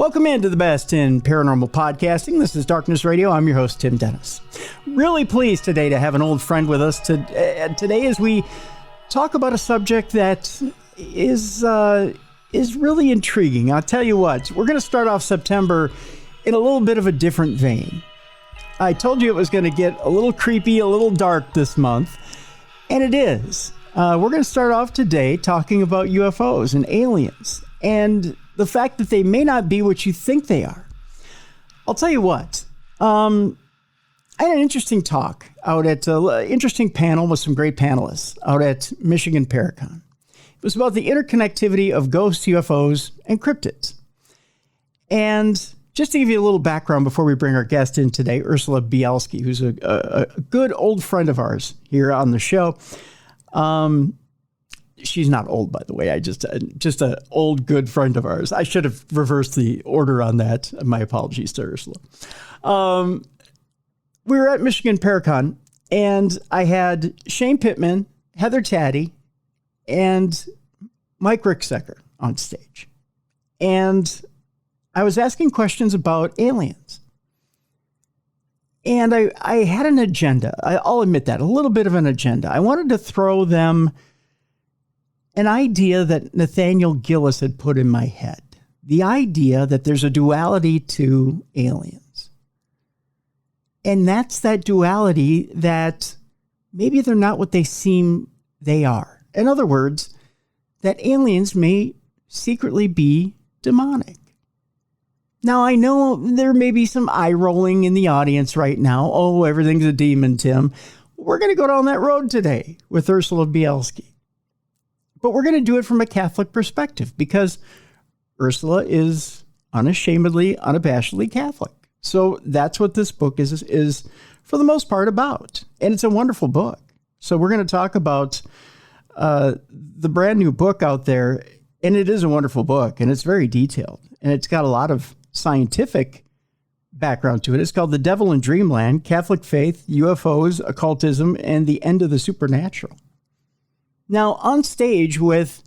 Welcome into the best in paranormal podcasting. This is Darkness Radio. I'm your host, Tim Dennis. Really pleased today to have an old friend with us today as we talk about a subject that is really intriguing. I'll tell you what, we're going to start off September in a little bit of a different vein. I told you it was going to get a little creepy, a little dark this month, and it is. We're going to start off today talking about UFOs and aliens and the fact that they may not be what you think they are. I'll tell you what, I had an interesting talk out at an interesting panel with some great panelists out at Michigan Paracon. It was about the interconnectivity of ghosts, UFOs, and cryptids. And just to give you a little background before we bring our guest in today, Ursula Bielski, who's a good old friend of ours here on the show. She's not old, by the way. I just an old, good friend of ours. I should have reversed the order on that. My apologies to Ursula. We were at Michigan Paracon, and I had Shane Pittman, Heather Taddy, and Mike Ricksecker on stage. And I was asking questions about aliens. And I had an agenda. I'll admit that, a little bit of an agenda. I wanted to throw them an idea that Nathaniel Gillis had put in my head. The idea that there's a duality to aliens. And that's that duality that maybe they're not what they seem they are. In other words, that aliens may secretly be demonic. Now, I know there may be some eye rolling in the audience right now. Oh, everything's a demon, Tim. We're going to go down that road today with Ursula Bielski. But we're going to do it from a Catholic perspective because Ursula is unashamedly, unabashedly Catholic. So that's what this book is for the most part about. And it's a wonderful book. So we're going to talk about the brand new book out there. And it is a wonderful book. And it's very detailed. And it's got a lot of scientific background to it. It's called The Devil in Dreamland, Catholic Faith, UFOs, Occultism, and the End of the Supernatural. Now, on stage with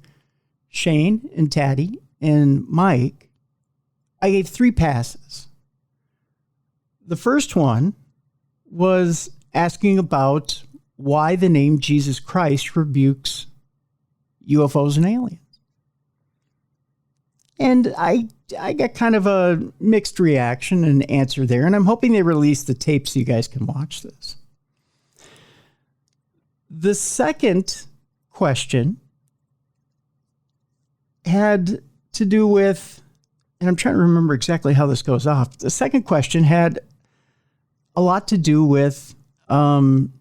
Shane and Taddy and Mike, I gave 3 passes. The first one was asking about why the name Jesus Christ rebukes UFOs and aliens. And I got kind of a mixed reaction and answer there, and I'm hoping they release the tape so you guys can watch this. The second question had to do with, and I'm trying to remember exactly how this goes off. The second question had a lot to do with, and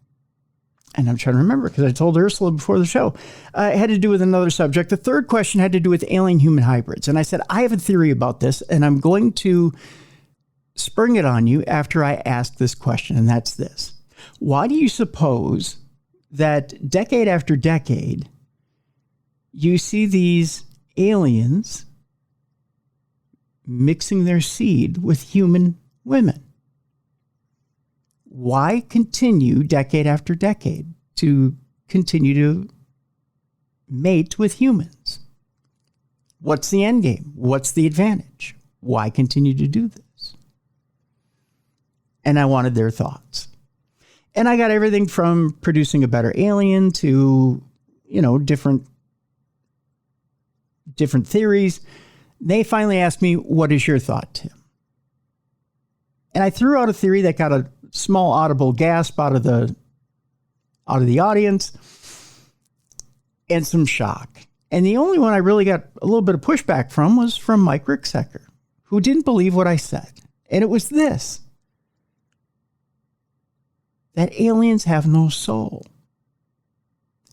I'm trying to remember because I told Ursula before the show, it had to do with another subject. The third question had to do with alien-human hybrids. And I said, I have a theory about this, and I'm going to spring it on you after I ask this question, and that's this. Why do you suppose that decade after decade, you see these aliens mixing their seed with human women? Why continue decade after decade to continue to mate with humans? What's the end game? What's the advantage? Why continue to do this? And I wanted their thoughts. And I got everything from producing a better alien to, different theories. They finally asked me, what is your thought, Tim? And I threw out a theory that got a small audible gasp out of the audience and some shock. And the only one I really got a little bit of pushback from was from Mike Ricksecker, who didn't believe what I said. And it was this: that aliens have no soul.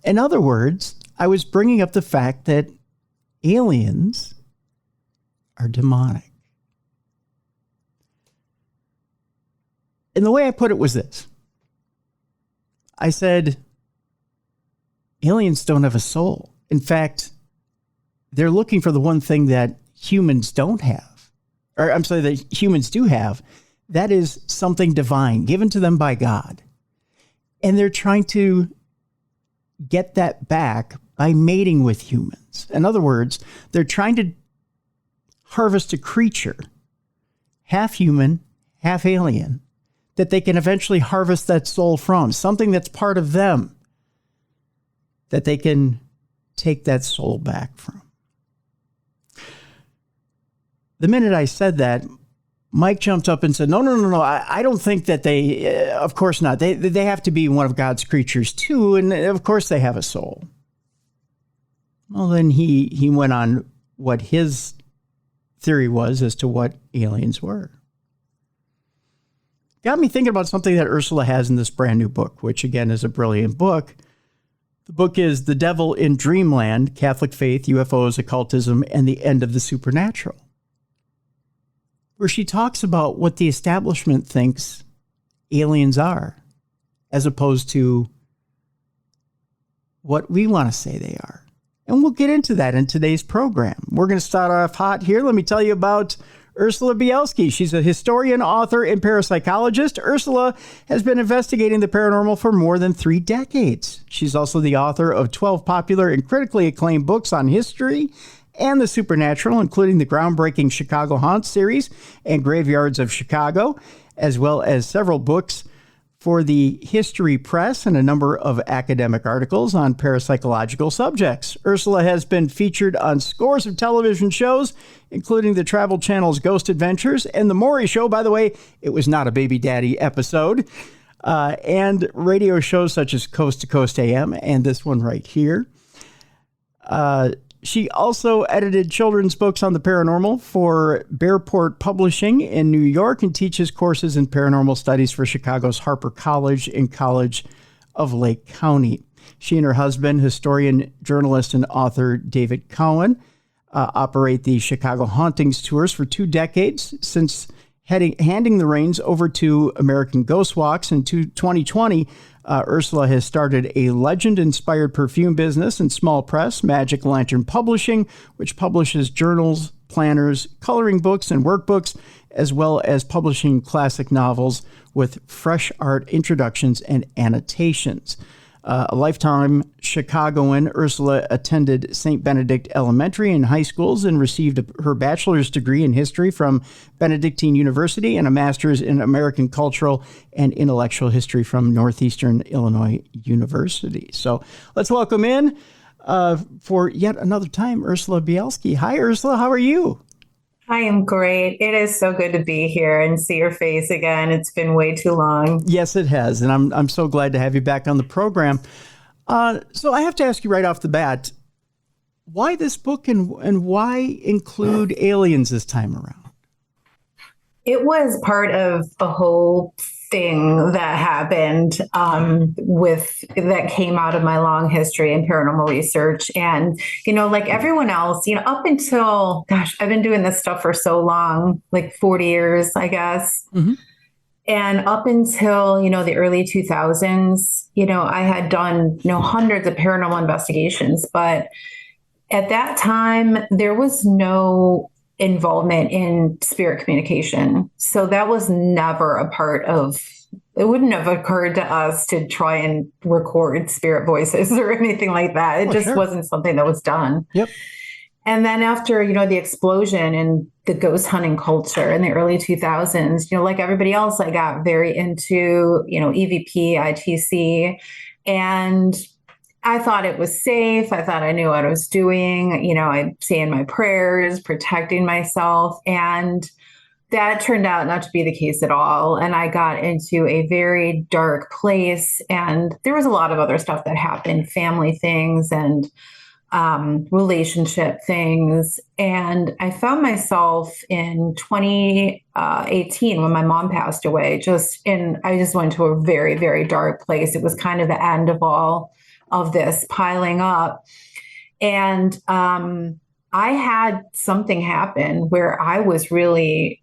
In other words, I was bringing up the fact that aliens are demonic. And the way I put it was this. I said, aliens don't have a soul. In fact, they're looking for the one thing that humans don't have. Or I'm sorry, that humans do have. That is something divine given to them by God. And they're trying to get that back by mating with humans. In other words, they're trying to harvest a creature half human, half alien, that they can eventually harvest that soul from, something that's part of them, that they can take that soul back from. The minute I said that, Mike jumped up and said, no. I don't think that they, of course not. They have to be one of God's creatures too. And of course they have a soul. Well, then he went on what his theory was as to what aliens were. Got me thinking about something that Ursula has in this brand new book, which again is a brilliant book. The book is The Devil in Dreamland, Catholic Faith, UFOs, Occultism, and the End of the Supernatural, where she talks about what the establishment thinks aliens are, as opposed to what we want to say they are. And we'll get into that in today's program. We're going to start off hot here. Let me tell you about Ursula Bielski. She's a historian, author, and parapsychologist. Ursula has been investigating the paranormal for more than 3 decades. She's also the author of 12 popular and critically acclaimed books on history and the supernatural, including the groundbreaking Chicago Hauntings series and Graveyards of Chicago, as well as several books for the History Press and a number of academic articles on parapsychological subjects. Ursula has been featured on scores of television shows, including the Travel Channel's Ghost Adventures and The Maury Show. By the way, it was not a Baby Daddy episode. And radio shows such as Coast to Coast AM and this one right here. She also edited children's books on the paranormal for Bearport Publishing in New York and teaches courses in paranormal studies for Chicago's Harper College and College of Lake County. She and her husband, historian, journalist, and author David Cowan, operate the Chicago Hauntings tours for 2 decades, since handing the reins over to American Ghost Walks in 2020. Ursula has started a legend-inspired perfume business and small press, Magic Lantern Publishing, which publishes journals, planners, coloring books, and workbooks, as well as publishing classic novels with fresh art introductions and annotations. A lifetime Chicagoan, Ursula attended St. Benedict Elementary and high schools and received her bachelor's degree in history from Benedictine University and a master's in American cultural and intellectual history from Northeastern Illinois University. So let's welcome in for yet another time, Ursula Bielski. Hi, Ursula. How are you? I am great. It is so good to be here and see your face again. It's been way too long. Yes, it has. And I'm so glad to have you back on the program. So I have to ask you right off the bat, why this book and why include aliens this time around? It was part of a whole thing that happened that came out of my long history in paranormal research. And, like everyone else, up until, I've been doing this stuff for so long, like 40 years, I guess. Mm-hmm. And up until, the early 2000s, I had done, hundreds of paranormal investigations. But at that time, there was no involvement in spirit communication. So that was never a part of, it wouldn't have occurred to us to try and record spirit voices or anything like that. It just wasn't something that was done. Yep. And then after, the explosion in the ghost hunting culture in the early 2000s, like everybody else, I got very into, EVP, ITC, and I thought it was safe. I thought I knew what I was doing. I'd say in my prayers, protecting myself. And that turned out not to be the case at all. And I got into a very dark place. And there was a lot of other stuff that happened, family things and relationship things. And I found myself in 2018 when my mom passed away, I just went to a very, very dark place. It was kind of the end of all of this piling up. And I had something happen where I was really,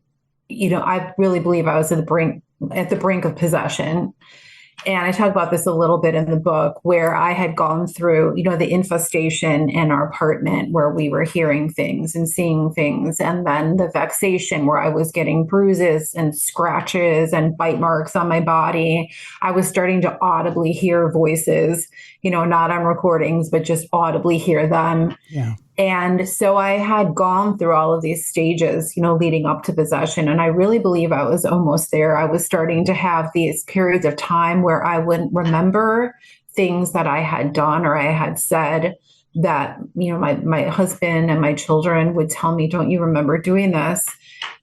I really believe I was at the brink of possession. And I talk about this a little bit in the book, where I had gone through, the infestation in our apartment where we were hearing things and seeing things. And then the vexation where I was getting bruises and scratches and bite marks on my body. I was starting to audibly hear voices, not on recordings, but just audibly hear them. Yeah. And so I had gone through all of these stages, leading up to possession. And I really believe I was almost there. I was starting to have these periods of time where I wouldn't remember things that I had done or I had said that, my husband and my children would tell me, don't you remember doing this?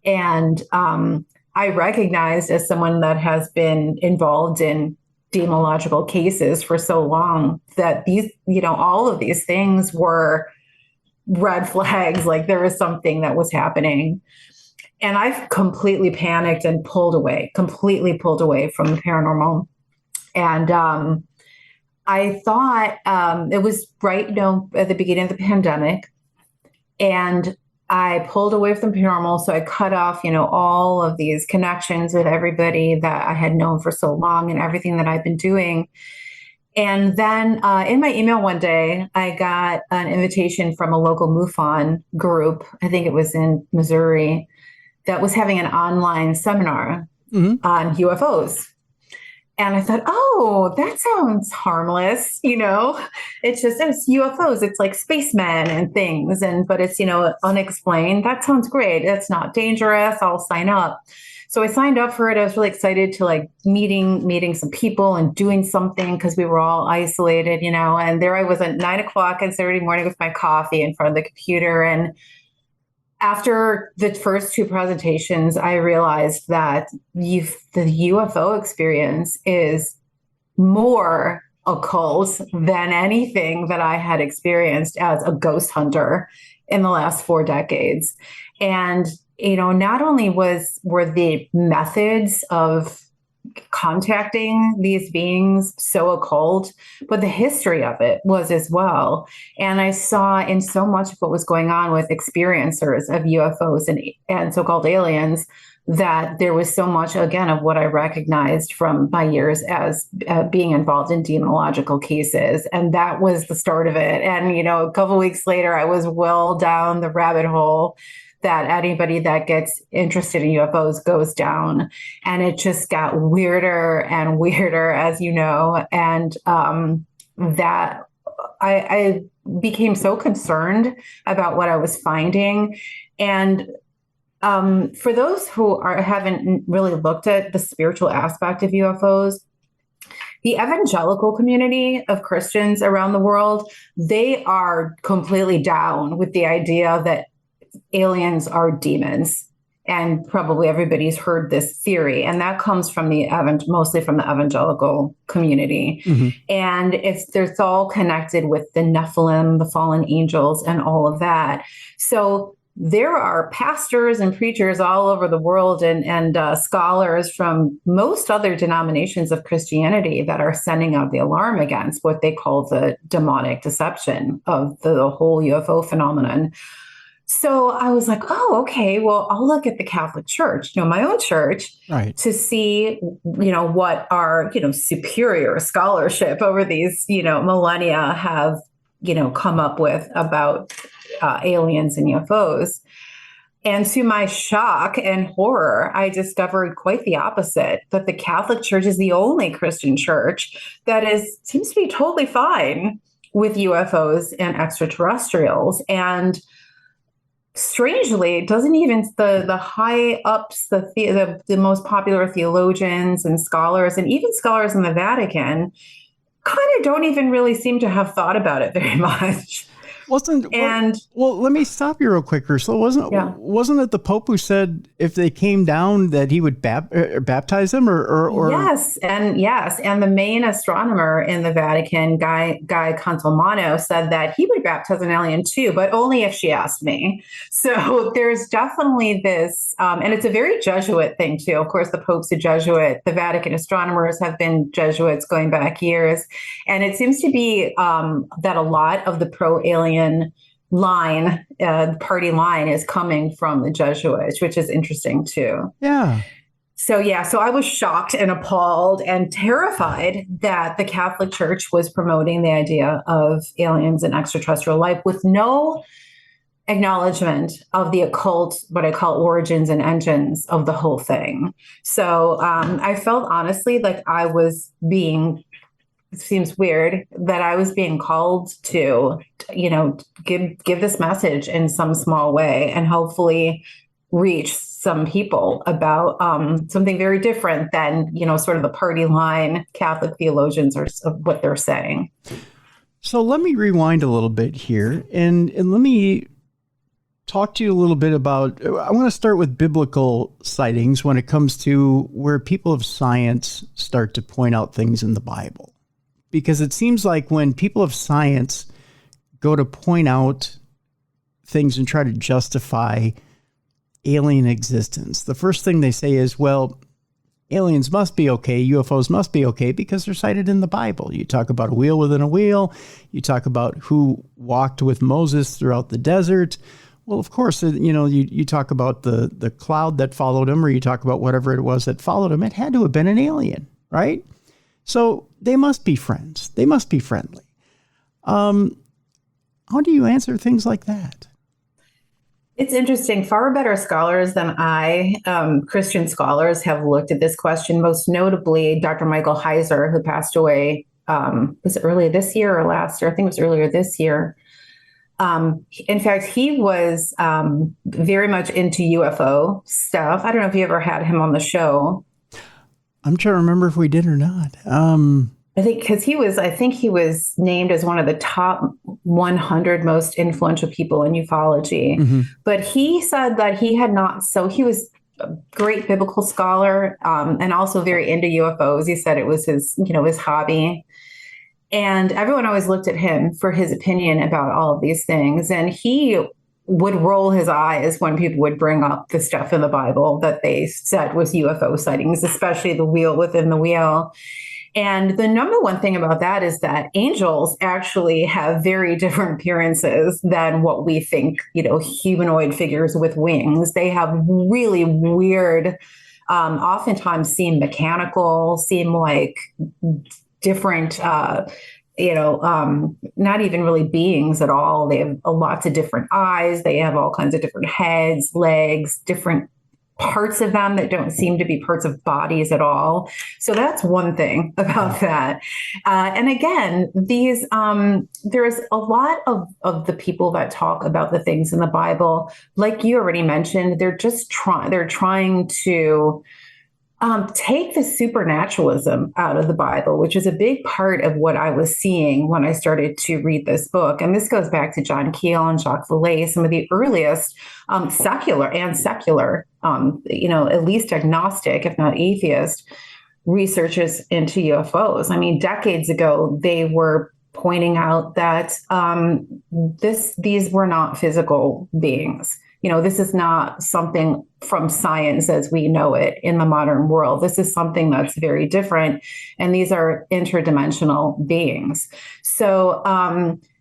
And I recognized, as someone that has been involved in demonological cases for so long, that these, all of these things were red flags, like there was something that was happening. And I completely panicked and completely pulled away from the paranormal. And I thought it was right, at the beginning of the pandemic. And I pulled away from paranormal. So I cut off, all of these connections with everybody that I had known for so long and everything that I've been doing. And then in my email one day, I got an invitation from a local MUFON group, I think it was in Missouri, that was having an online seminar on UFOs. And I thought, oh, that sounds harmless. It's UFOs. It's like spacemen and things. But it's, unexplained. That sounds great. That's not dangerous. I'll sign up. So I signed up for it. I was really excited to meeting some people and doing something because we were all isolated, and there I was at 9:00 on Saturday morning with my coffee in front of the computer. And after the first two presentations, I realized that the UFO experience is more occult than anything that I had experienced as a ghost hunter in the last 4 decades. And not only were the methods of contacting these beings so occult, but the history of it was as well. And I saw in so much of what was going on with experiencers of UFOs and so-called aliens that there was so much, again, of what I recognized from my years as being involved in demonological cases. And that was the start of it. And, a couple of weeks later, I was well down the rabbit hole that anybody that gets interested in UFOs goes down. And it just got weirder and weirder, as you know. And that I became so concerned about what I was finding. And for those who haven't really looked at the spiritual aspect of UFOs, the evangelical community of Christians around the world, they are completely down with the idea that aliens are demons. And probably everybody's heard this theory. And that comes from mostly from the evangelical community. Mm-hmm. And it's all connected with the Nephilim, the fallen angels, and all of that. So there are pastors and preachers all over the world and scholars from most other denominations of Christianity that are sending out the alarm against what they call the demonic deception of the whole UFO phenomenon. So I was like, oh, okay, well, I'll look at the Catholic Church, my own church, right, to see, what our, superior scholarship over these, millennia have, come up with about aliens and UFOs. And to my shock and horror, I discovered quite the opposite, that the Catholic Church is the only Christian church that seems to be totally fine with UFOs and extraterrestrials. And strangely, it doesn't even the high ups, the most popular theologians and scholars, and even scholars in the Vatican, kind of don't even really seem to have thought about it very much. Well, let me stop you real quick, Ursula. Wasn't it the Pope who said if they came down that he would baptize them, or Yes, and the main astronomer in the Vatican, Guy Consolmano, said that he would baptize an alien too, but only if she asked me. So there's definitely this, and it's a very Jesuit thing too. Of course, the Pope's a Jesuit. The Vatican astronomers have been Jesuits going back years, and it seems to be that a lot of the pro-alien line, party line, is coming from the Jesuits, which is interesting too. Yeah. So I was shocked and appalled and terrified that the Catholic Church was promoting the idea of aliens and extraterrestrial life with no acknowledgement of the occult, what I call origins and engines of the whole thing. So I felt honestly like I was being it seems weird that I was being called to, give this message in some small way and hopefully reach some people about something very different than, sort of the party line Catholic theologians are of what they're saying. So let me rewind a little bit here and let me talk to you a little bit about, I want to start with biblical sightings when it comes to where people of science start to point out things in the Bible. Because it seems like when people of science go to point out things and try to justify alien existence, the first thing they say is, well, aliens must be okay, UFOs must be okay because they're cited in the Bible. You talk about a wheel within a wheel. You talk about who walked with Moses throughout the desert. Well, of course, you talk about the cloud that followed him, or you talk about whatever it was that followed him. It had to have been an alien, right? So they must be friends. They must be friendly. How do you answer things like that? It's interesting. Far better scholars than I, Christian scholars, have looked at this question, most notably Dr. Michael Heiser, who passed away, was it earlier this year or last year? I think it was earlier this year. In fact, he was very much into UFO stuff. I don't know if you ever had him on the show. I'm trying to remember if we did or not. I think because he was named as one of the top 100 most influential people in ufology. Mm-hmm. But he said that he had not. So he was a great biblical scholar and also very into UFOs. He said it was his hobby. And everyone always looked at him for his opinion about all of these things. And he would roll his eyes when people would bring up the stuff in the Bible that they said was UFO sightings, especially the wheel within the wheel. And the number one thing about that is that angels actually have very different appearances than what we think, humanoid figures with wings. They have really weird, oftentimes seem mechanical, seem like different, not even really beings at all. They have lots of different eyes. They have all kinds of different heads, legs, different parts of them that don't seem to be parts of bodies at all. So that's one thing about that. And again, these there's a lot of the people that talk about the things in the Bible, like you already mentioned, they're trying to take the supernaturalism out of the Bible, which is a big part of what I was seeing when I started to read this book. And this goes back to John Keel and Jacques Vallée, some of the earliest secular, at least agnostic, if not atheist, researchers into UFOs. I mean, decades ago, they were pointing out that these were not physical beings. This is not something from science as we know it in the modern world. This is something that's very different. And these are interdimensional beings. So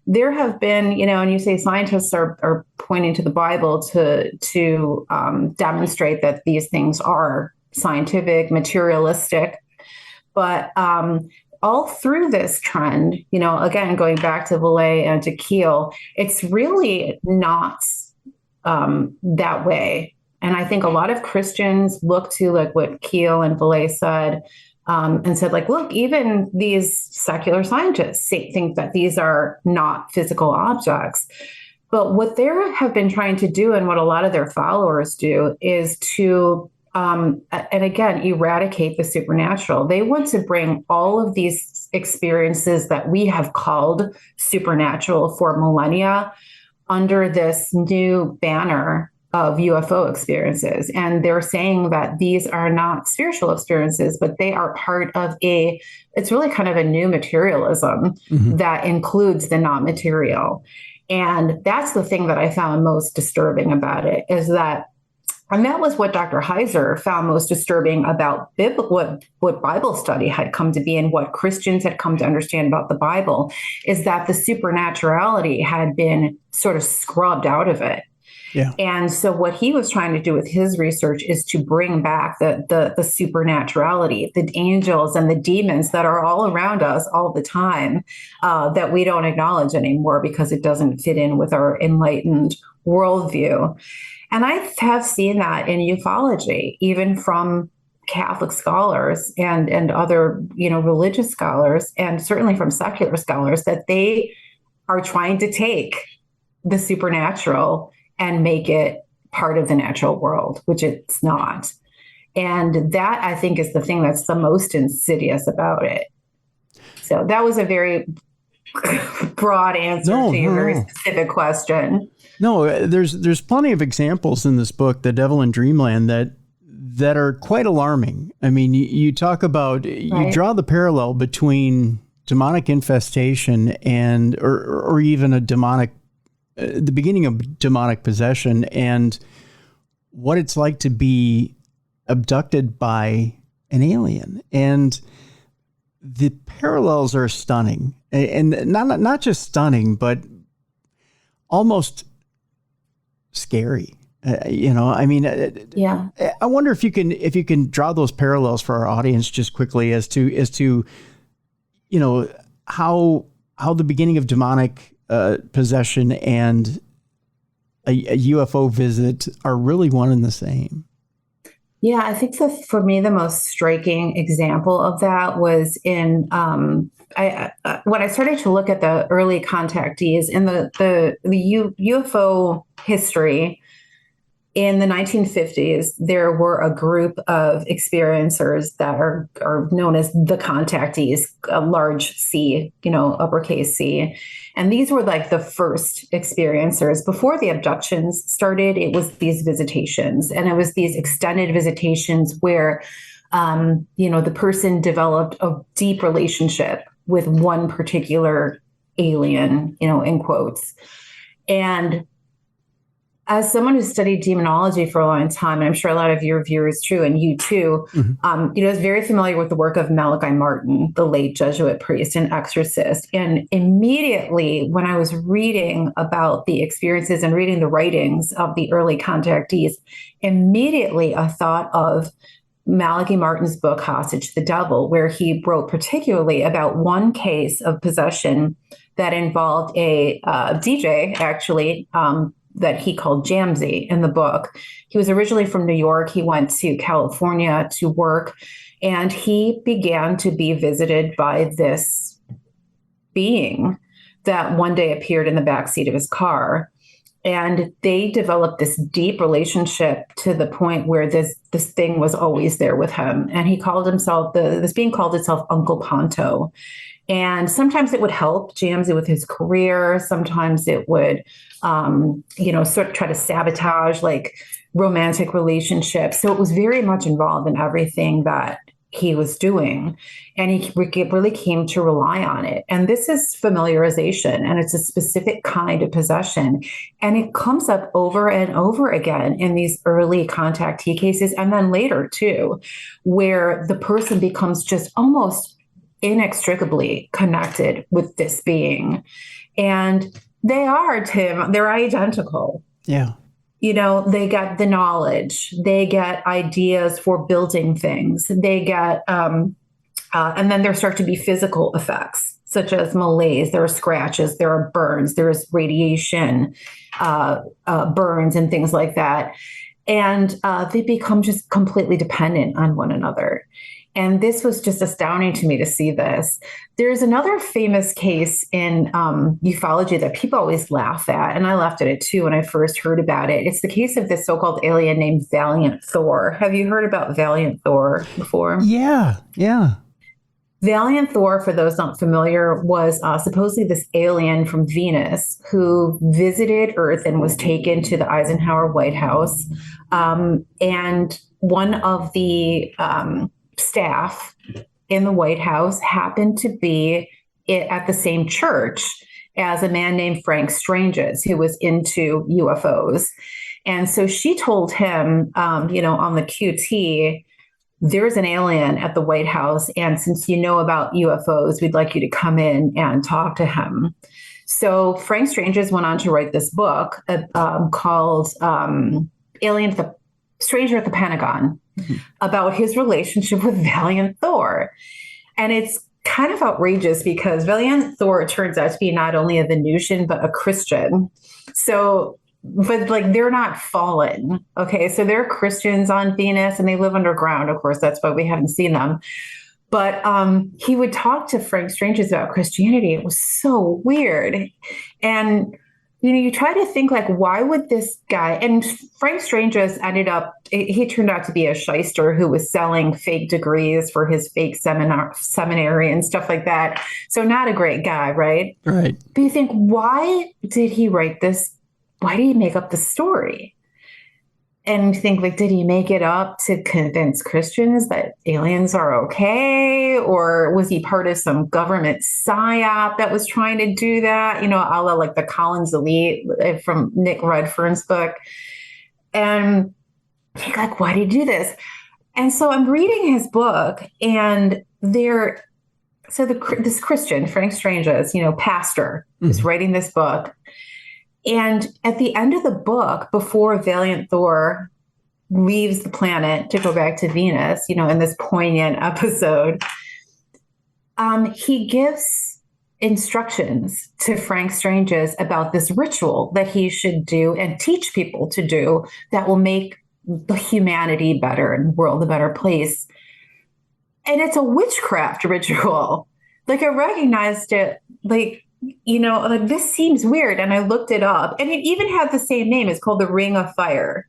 there have been, and you say scientists are pointing to the Bible to demonstrate that these things are scientific, materialistic. But all through this trend, again, going back to Vallée and to Keel, it's really not that way. And I think a lot of Christians look to like what Keel and Vallée said and said, like, look, even these secular scientists think that these are not physical objects. But what they have been trying to do and what a lot of their followers do is to, and again, eradicate the supernatural. They want to bring all of these experiences that we have called supernatural for millennia under this new banner of UFO experiences. And they're saying that these are not spiritual experiences, but they are part of it's really kind of a new materialism that includes the non-material. And that's the thing that I found most disturbing about it is that, and that was what Dr. Heiser found most disturbing about what Bible study had come to be and what Christians had come to understand about the Bible, is that the supernaturality had been sort of scrubbed out of it. Yeah. And so what he was trying to do with his research is to bring back the supernaturality, the angels and the demons that are all around us all the time, that we don't acknowledge anymore because it doesn't fit in with our enlightened worldview. And I have seen that in ufology, even from Catholic scholars and other, religious scholars, and certainly from secular scholars, that they are trying to take the supernatural and make it part of the natural world, which it's not. And that, I think, is the thing that's the most insidious about it. So that was a very broad answer to your very specific question. No, there's plenty of examples in this book, The Devil in Dreamland, that are quite alarming. I mean, you talk about, you draw the parallel between demonic infestation and, or even a demonic, the beginning of demonic possession, and what it's like to be abducted by an alien. And the parallels are stunning, and not just stunning, but almost scary. Yeah. I wonder if you can draw those parallels for our audience just quickly as to how the beginning of demonic possession and a UFO visit are really one and the same. Yeah, I think for me, the most striking example of that was in when I started to look at the early contactees in the UFO history. In the 1950s, there were a group of experiencers that are known as the contactees, a large C, uppercase C. And these were like the first experiencers. Before the abductions started, it was these visitations. And it was these extended visitations where, the person developed a deep relationship with one particular alien, in quotes. And as someone who studied demonology for a long time, and I'm sure a lot of your viewers too, and you too, is very familiar with the work of Malachi Martin, the late Jesuit priest and exorcist. And immediately when I was reading about the experiences and reading the writings of the early contactees, immediately I thought of Malachi Martin's book, Hostage to the Devil, where he wrote particularly about one case of possession that involved a DJ, actually, that he called Jamsey in the book. He was originally from New York. He went to California to work, and he began to be visited by this being that one day appeared in the backseat of his car. And they developed this deep relationship to the point where this thing was always there with him. And he called himself, this being called itself Uncle Ponto. And sometimes it would help Jamsey with his career. Sometimes it would, sort of try to sabotage like romantic relationships. So it was very much involved in everything that he was doing. And he really came to rely on it. And this is familiarization, and it's a specific kind of possession. And it comes up over and over again in these early contactee cases, and then later too, where the person becomes just almost inextricably connected with this being. And they are, Tim, they're identical. Yeah. They get the knowledge, they get ideas for building things, they get, and then there start to be physical effects, such as malaise. There are scratches, there are burns, there is radiation, burns and things like that. And they become just completely dependent on one another. And this was just astounding to me to see this. There's another famous case in ufology that people always laugh at, and I laughed at it too when I first heard about it. It's the case of this so-called alien named Valiant Thor. Have you heard about Valiant Thor before? Yeah. Valiant Thor, for those not familiar, was supposedly this alien from Venus who visited Earth and was taken to the Eisenhower White House. And one of the staff in the White House happened to be at the same church as a man named Frank Stranges, who was into UFOs. And so she told him, on the QT, there's an alien at the White House. And since you know about UFOs, we'd like you to come in and talk to him. So Frank Stranges went on to write this book called Stranger at the Pentagon, about his relationship with Valiant Thor. And it's kind of outrageous because Valiant Thor turns out to be not only a Venusian, but a Christian. So but like they're not fallen. Okay. So they're Christians on Venus and they live underground. Of course, that's why we haven't seen them. But he would talk to Frank Stranges about Christianity. It was so weird. And, you try to think like, why would this guy, and Frank Stranges he turned out to be a shyster who was selling fake degrees for his fake seminary and stuff like that. So not a great guy, right? Right. But you think, why did he write this? Why did he make up the story? And you think, like, did he make it up to convince Christians that aliens are okay? Or was he part of some government psyop that was trying to do that? A la like the Collins Elite from Nick Redfern's book. And you're like, why did he do this? And so I'm reading his book, and this Christian, Frank Stranges, pastor, is writing this book. And at the end of the book, before Valiant Thor leaves the planet to go back to Venus, in this poignant episode, he gives instructions to Frank Stranges about this ritual that he should do and teach people to do that will make the humanity better and the world a better place. And it's a witchcraft ritual. Like, I recognized it, like, this seems weird. And I looked it up, and it even had the same name. It's called the Ring of Fire.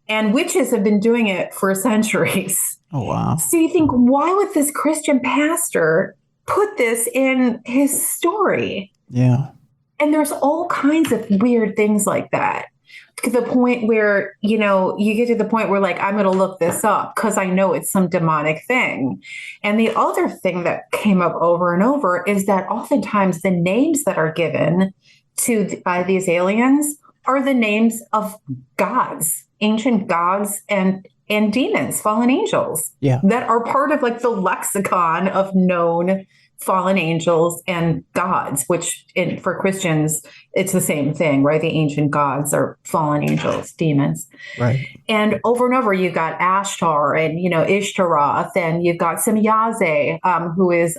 And witches have been doing it for centuries. Oh, wow. So you think, why would this Christian pastor put this in his story? Yeah. And there's all kinds of weird things like that. To the point where, you get to the point where, like, I'm going to look this up because I know it's some demonic thing. And the other thing that came up over and over is that oftentimes the names that are given to these aliens are the names of gods, ancient gods and demons, fallen angels, that are part of like the lexicon of known fallen angels and gods, which for Christians, it's the same thing, right? The ancient gods are fallen angels, demons. Right. And over, you've got Ashtar and, Ishtaroth, and you've got Semyaze, who is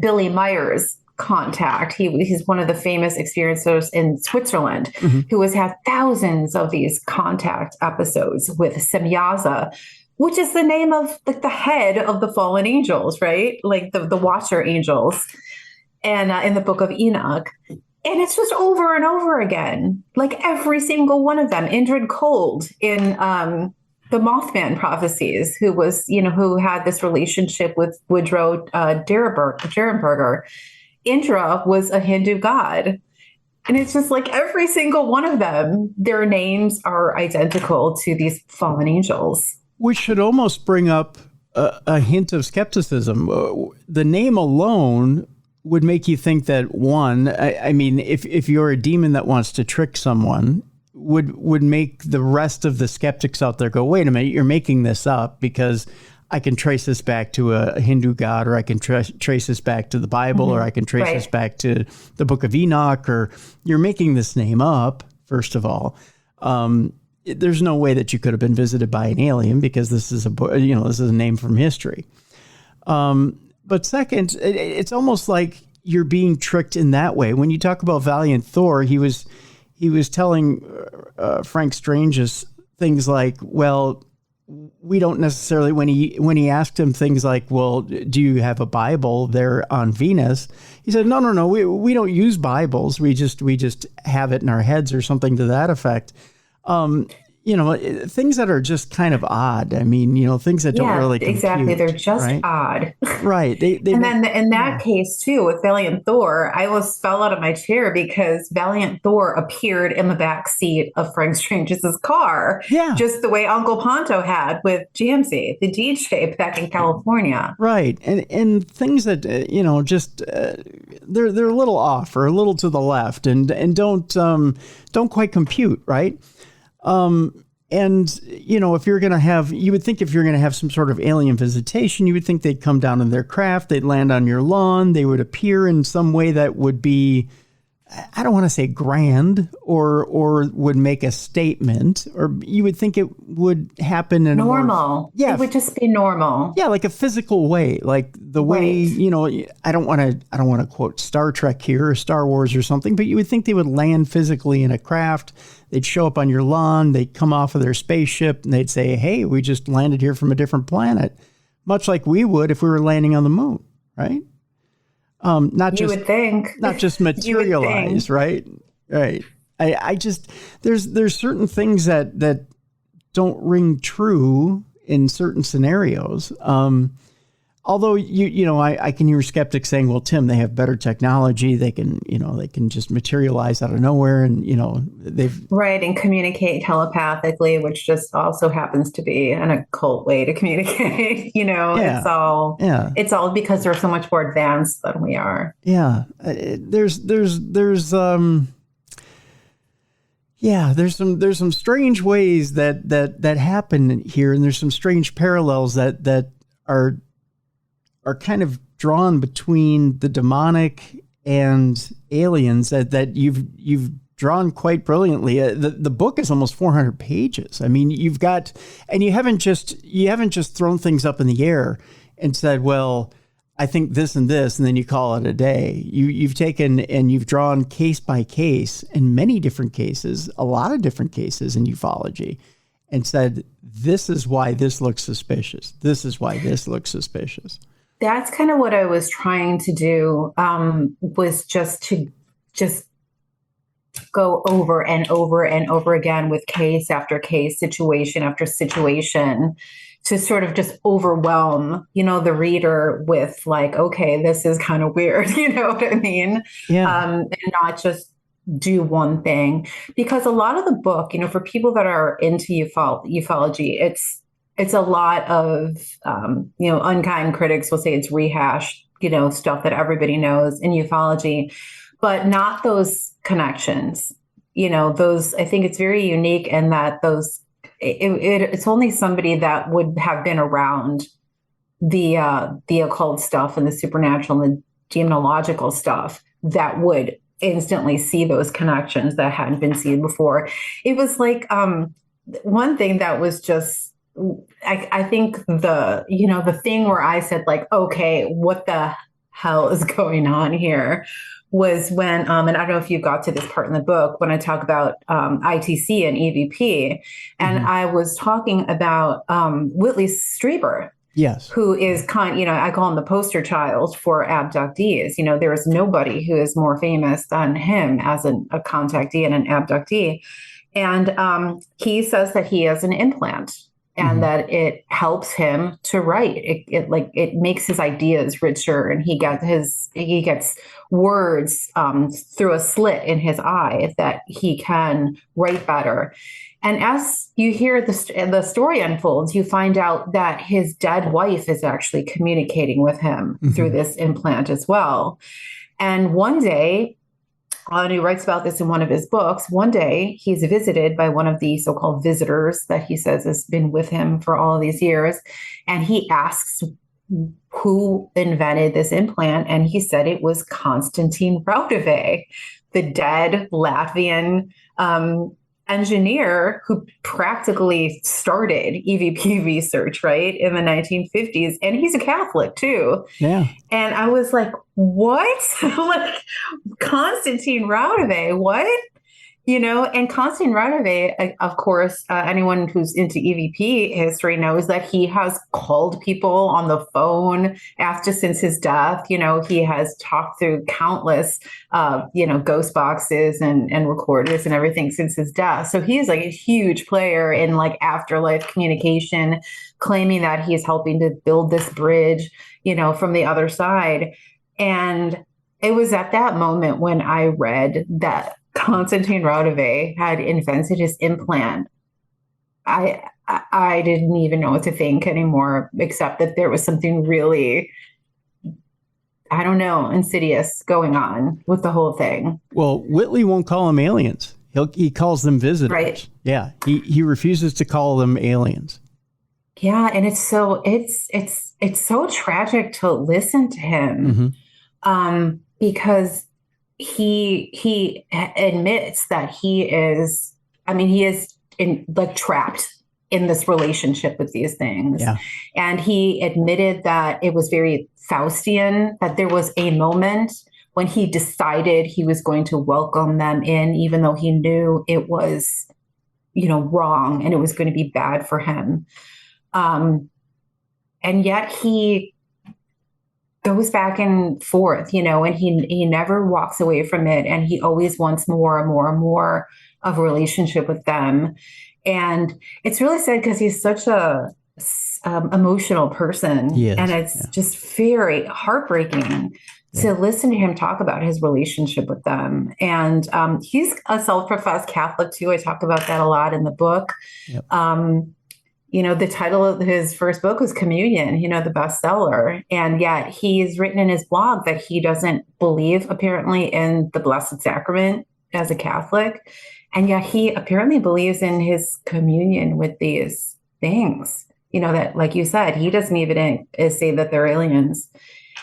Billy Meyer's contact. He's one of the famous experiencers in Switzerland, who has had thousands of these contact episodes with Semyaze, which is the name of like the head of the fallen angels, right? Like the watcher angels, and in the book of Enoch. And it's just over and over again, like every single one of them. Indrid Cold in the Mothman prophecies, who was, who had this relationship with Woodrow Derenberger. Indra was a Hindu god. And it's just like every single one of them, their names are identical to these fallen angels. Which should almost bring up a hint of skepticism. The name alone would make you think that, one, I mean, if you're a demon that wants to trick someone, would make the rest of the skeptics out there go, wait a minute, you're making this up because I can trace this back to a Hindu god, or I can trace this back to the Bible, or I can trace this back to the book of Enoch, or you're making this name up, first of all. There's no way that you could have been visited by an alien because this is this is a name from history. But second, it's almost like you're being tricked in that way. When you talk about Valiant Thor, he was telling Frank Stranges things like, well, we don't necessarily, when he asked him things like, well, do you have a Bible there on Venus? He said, no, we don't use Bibles. We just have it in our heads, or something to that effect. Things that are just kind of odd. I mean, things that don't really compute. Exactly. They're just right? odd. Right. Then in that case, too, with Valiant Thor, I almost fell out of my chair because Valiant Thor appeared in the back seat of Frank Stranges' car. Yeah. Just the way Uncle Ponto had with Jamsey, the DJ back in California. Right. And things that, they're a little off or a little to the left and don't quite compute. Right. If you're going to have, you would think if you're going to have some sort of alien visitation, you would think they'd come down in their craft, they'd land on your lawn, they would appear in some way that would be, I don't want to say grand or would make a statement, or you would think it would happen in normal. It would just be normal. Yeah, like a physical way, like the way, I don't want to quote Star Trek here or Star Wars or something, but you would think they would land physically in a craft. They'd show up on your lawn, they'd come off of their spaceship and they'd say, "Hey, we just landed here from a different planet," much like we would if we were landing on the moon, right? You would think. Not just materialize, right? Right. I just, there's certain things that don't ring true in certain scenarios. Although I can hear skeptics saying, "Well, Tim, they have better technology. They can just materialize out of nowhere, and they've right and communicate telepathically, which just also happens to be an occult way to communicate. It's all because they're so much more advanced than we are. Yeah, there's some strange ways that happen here, and there's some strange parallels that are kind of drawn between the demonic and aliens that you've drawn quite brilliantly. The book is almost 400 pages. I mean, you haven't just thrown things up in the air and said, "Well, I think this and this," and then you call it a day. You've taken and you've drawn case by case in many different cases, a lot of different cases in ufology, and said, "This is why this looks suspicious. This is why this looks suspicious." That's kind of what I was trying to do, was just go over and over and over again with case after case, situation after situation, to sort of just overwhelm, the reader with like, okay, this is kind of weird, you know what I mean? Yeah. And not just do one thing. Because a lot of the book, for people that are into ufology, it's a lot of, unkind critics will say it's rehashed, stuff that everybody knows in ufology, but not those connections. Those, I think it's very unique in that it's only somebody that would have been around the occult stuff and the supernatural and the demonological stuff that would instantly see those connections that hadn't been seen before. It was like, one thing that was just, I think the thing where I said like, okay, what the hell is going on here, was when, and I don't know if you got to this part in the book, when I talk about ITC and EVP, and I was talking about Whitley Strieber. Yes. Who is I call him the poster child for abductees. There is nobody who is more famous than him as a contactee and an abductee. And he says that he has an implant, and that it helps him to write. It makes his ideas richer, and he gets words through a slit in his eye that he can write better. And as you hear the story unfolds, you find out that his dead wife is actually communicating with him through this implant as well. And one day, and he writes about this in one of his books, one day he's visited by one of the so-called visitors that he says has been with him for all of these years. And he asks who invented this implant. And he said it was Konstantin Raudove, the dead Latvian engineer who practically started EVP research, right, in the 1950s. And he's a Catholic too. Yeah. And I was like, what? Like, Konstantin Raudove, what? And Konstantin Raudove, of course, anyone who's into EVP history knows that he has called people on the phone since his death. He has talked through countless, ghost boxes and recorders and everything since his death. So he is like a huge player in like afterlife communication, claiming that he's helping to build this bridge, from the other side. And it was at that moment when I read that Konstantin Raudove had invented his implant. I didn't even know what to think anymore, except that there was something really, I don't know, insidious going on with the whole thing. Well, Whitley won't call them aliens. He calls them visitors. Right. Yeah. He refuses to call them aliens. Yeah. And it's so tragic to listen to him, because he admits that he is in like trapped in this relationship with these things. Yeah. And he admitted that it was very Faustian, that there was a moment when he decided he was going to welcome them in, even though he knew it was, wrong and it was going to be bad for him. And yet he goes back and forth, and he never walks away from it. And he always wants more and more and more of a relationship with them. And it's really sad because he's such a emotional person. And it's just very heartbreaking to listen to him talk about his relationship with them. And he's a self-professed Catholic too. I talk about that a lot in the book. Yep. The title of his first book was Communion, the bestseller. And yet he's written in his blog that he doesn't believe apparently in the Blessed Sacrament as a Catholic. And yet he apparently believes in his communion with these things, that, like you said, he doesn't even say that they're aliens.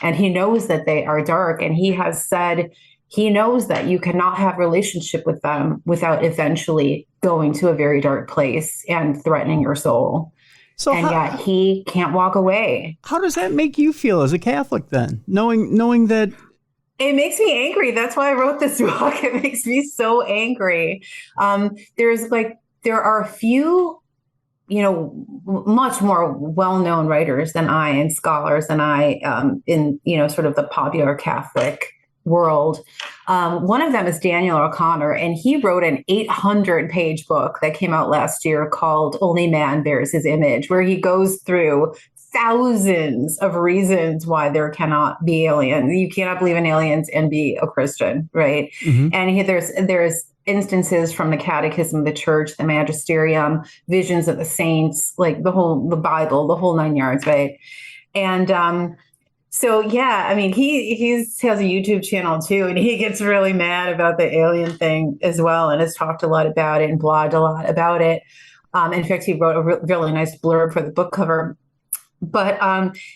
And he knows that they are dark. And he has said he knows that you cannot have relationship with them without eventually going to a very dark place and threatening your soul. Yet he can't walk away. How does that make you feel as a Catholic then, knowing that? It makes me angry. That's why I wrote this book. It makes me so angry. There are a few, much more well-known writers than I and scholars than I in, sort of the popular Catholic world. One of them is Daniel O'Connor, and he wrote an 800-page book that came out last year called Only Man Bears His Image, where he goes through thousands of reasons why there cannot be aliens. You cannot believe in aliens and be a Christian, right? Mm-hmm. And there's instances from the Catechism of the Church, the Magisterium, visions of the saints, like the Bible, the whole 9 yards, right? And he has a YouTube channel too, and he gets really mad about the alien thing as well, and has talked a lot about it and blogged a lot about it. In fact, he wrote a really nice blurb for the book cover. But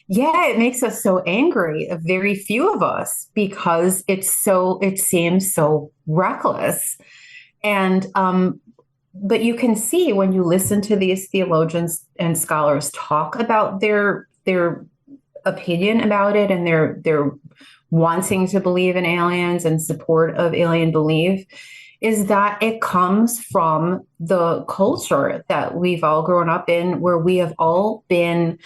it makes us so angry, very few of us, because it seems so reckless. And but you can see when you listen to these theologians and scholars talk about their opinion about it and their wanting to believe in aliens and support of alien belief, is that it comes from the culture that we've all grown up in, where we have all been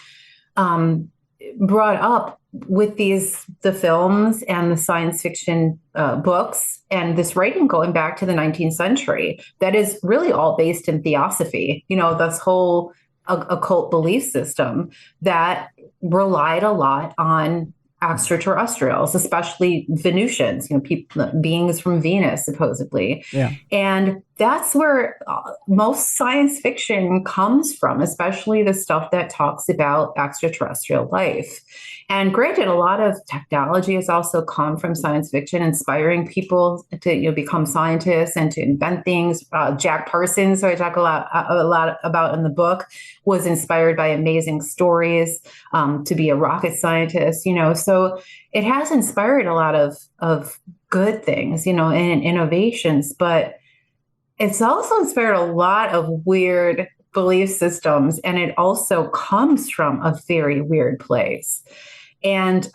brought up with the films and the science fiction books and this writing going back to the 19th century that is really all based in theosophy, this whole occult belief system that relied a lot on extraterrestrials, especially Venusians, beings from Venus, supposedly. Yeah. And that's where most science fiction comes from, especially the stuff that talks about extraterrestrial life. And granted, a lot of technology has also come from science fiction, inspiring people to become scientists and to invent things. Jack Parsons, who I talk a lot about in the book, was inspired by amazing stories to be a rocket scientist. So it has inspired a lot of good things, and innovations, but it's also inspired a lot of weird belief systems, and it also comes from a very weird place. And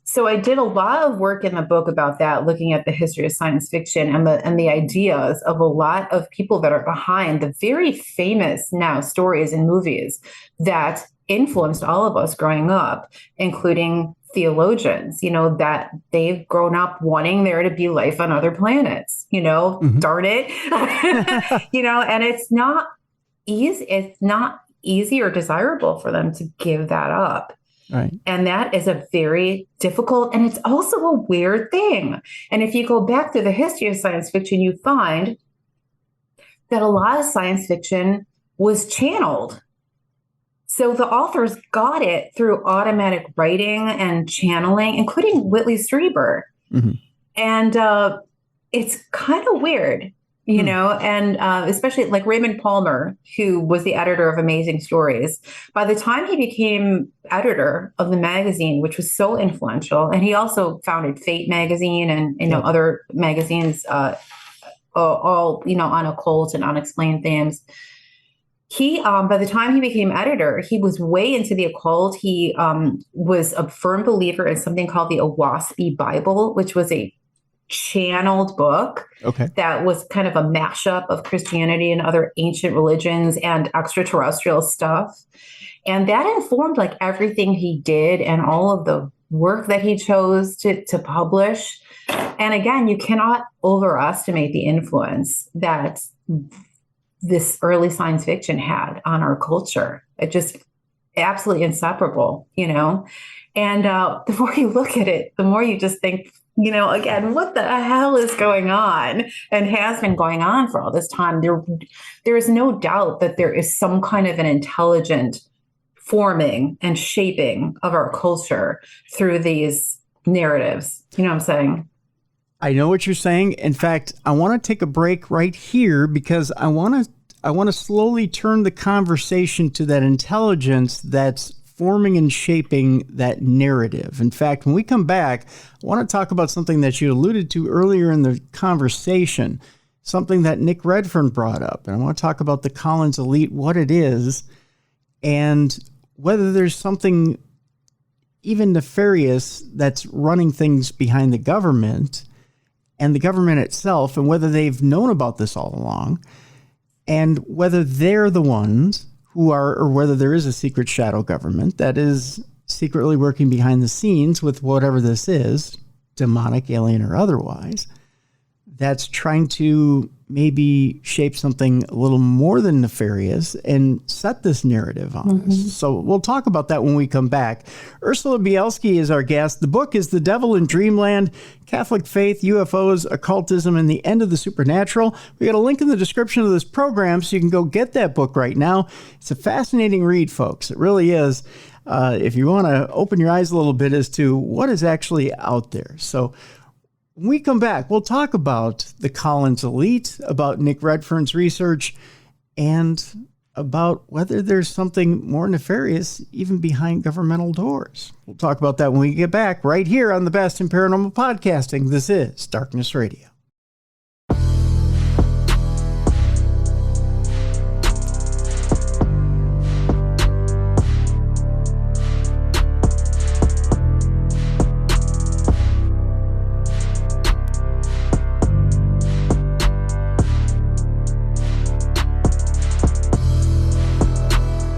so I did a lot of work in the book about that, looking at the history of science fiction and the ideas of a lot of people that are behind the very famous now stories and movies that influenced all of us growing up, including theologians, that they've grown up wanting there to be life on other planets, mm-hmm. Darn it. And it's not easy or desirable for them to give that up. Right. And that is a very difficult, and it's also a weird thing. And if you go back to the history of science fiction, you find that a lot of science fiction was channeled. So the authors got it through automatic writing and channeling, including Whitley Strieber. Mm-hmm. And it's kind of weird, and especially like Raymond Palmer, who was the editor of Amazing Stories. By the time he became editor of the magazine, which was so influential. And he also founded Fate magazine and, other magazines, all, on occult and unexplained themes. He, by the time he became editor, he was way into the occult. He was a firm believer in something called the Owaspie Bible, which was a channeled book that was kind of a mashup of Christianity and other ancient religions and extraterrestrial stuff. And that informed like everything he did and all of the work that he chose to publish. And again, you cannot overestimate the influence that this early science fiction had on our culture. It just absolutely inseparable, And the more you look at it, the more you just think, again, what the hell is going on and has been going on for all this time? There is no doubt that there is some kind of an intelligent forming and shaping of our culture through these narratives. You know what I'm saying? I know what you're saying. In fact, I want to take a break right here because I want to slowly turn the conversation to that intelligence that's forming and shaping that narrative. In fact, when we come back, I want to talk about something that you alluded to earlier in the conversation, something that Nick Redfern brought up. And I want to talk about the Collins Elite, what it is, and whether there's something even nefarious that's running things behind the government and the government itself, and whether they've known about this all along, and whether they're the ones who are, or whether there is a secret shadow government that is secretly working behind the scenes with whatever this is, demonic, alien, or otherwise, that's trying to maybe shape something a little more than nefarious and set this narrative on us. So we'll talk about that when we come back. Ursula Bielski is our guest. The book is The Devil in Dreamland, Catholic Faith, UFOs, Occultism, and the End of the Supernatural. We got a link in the description of this program so you can go get that book right now. It's a fascinating read, folks. It really is. If you want to open your eyes a little bit as to what is actually out there. So when we come back, we'll talk about the Collins Elite, about Nick Redfern's research, and about whether there's something more nefarious even behind governmental doors. We'll talk about that when we get back right here on the Best in Paranormal Podcasting. This is Darkness Radio.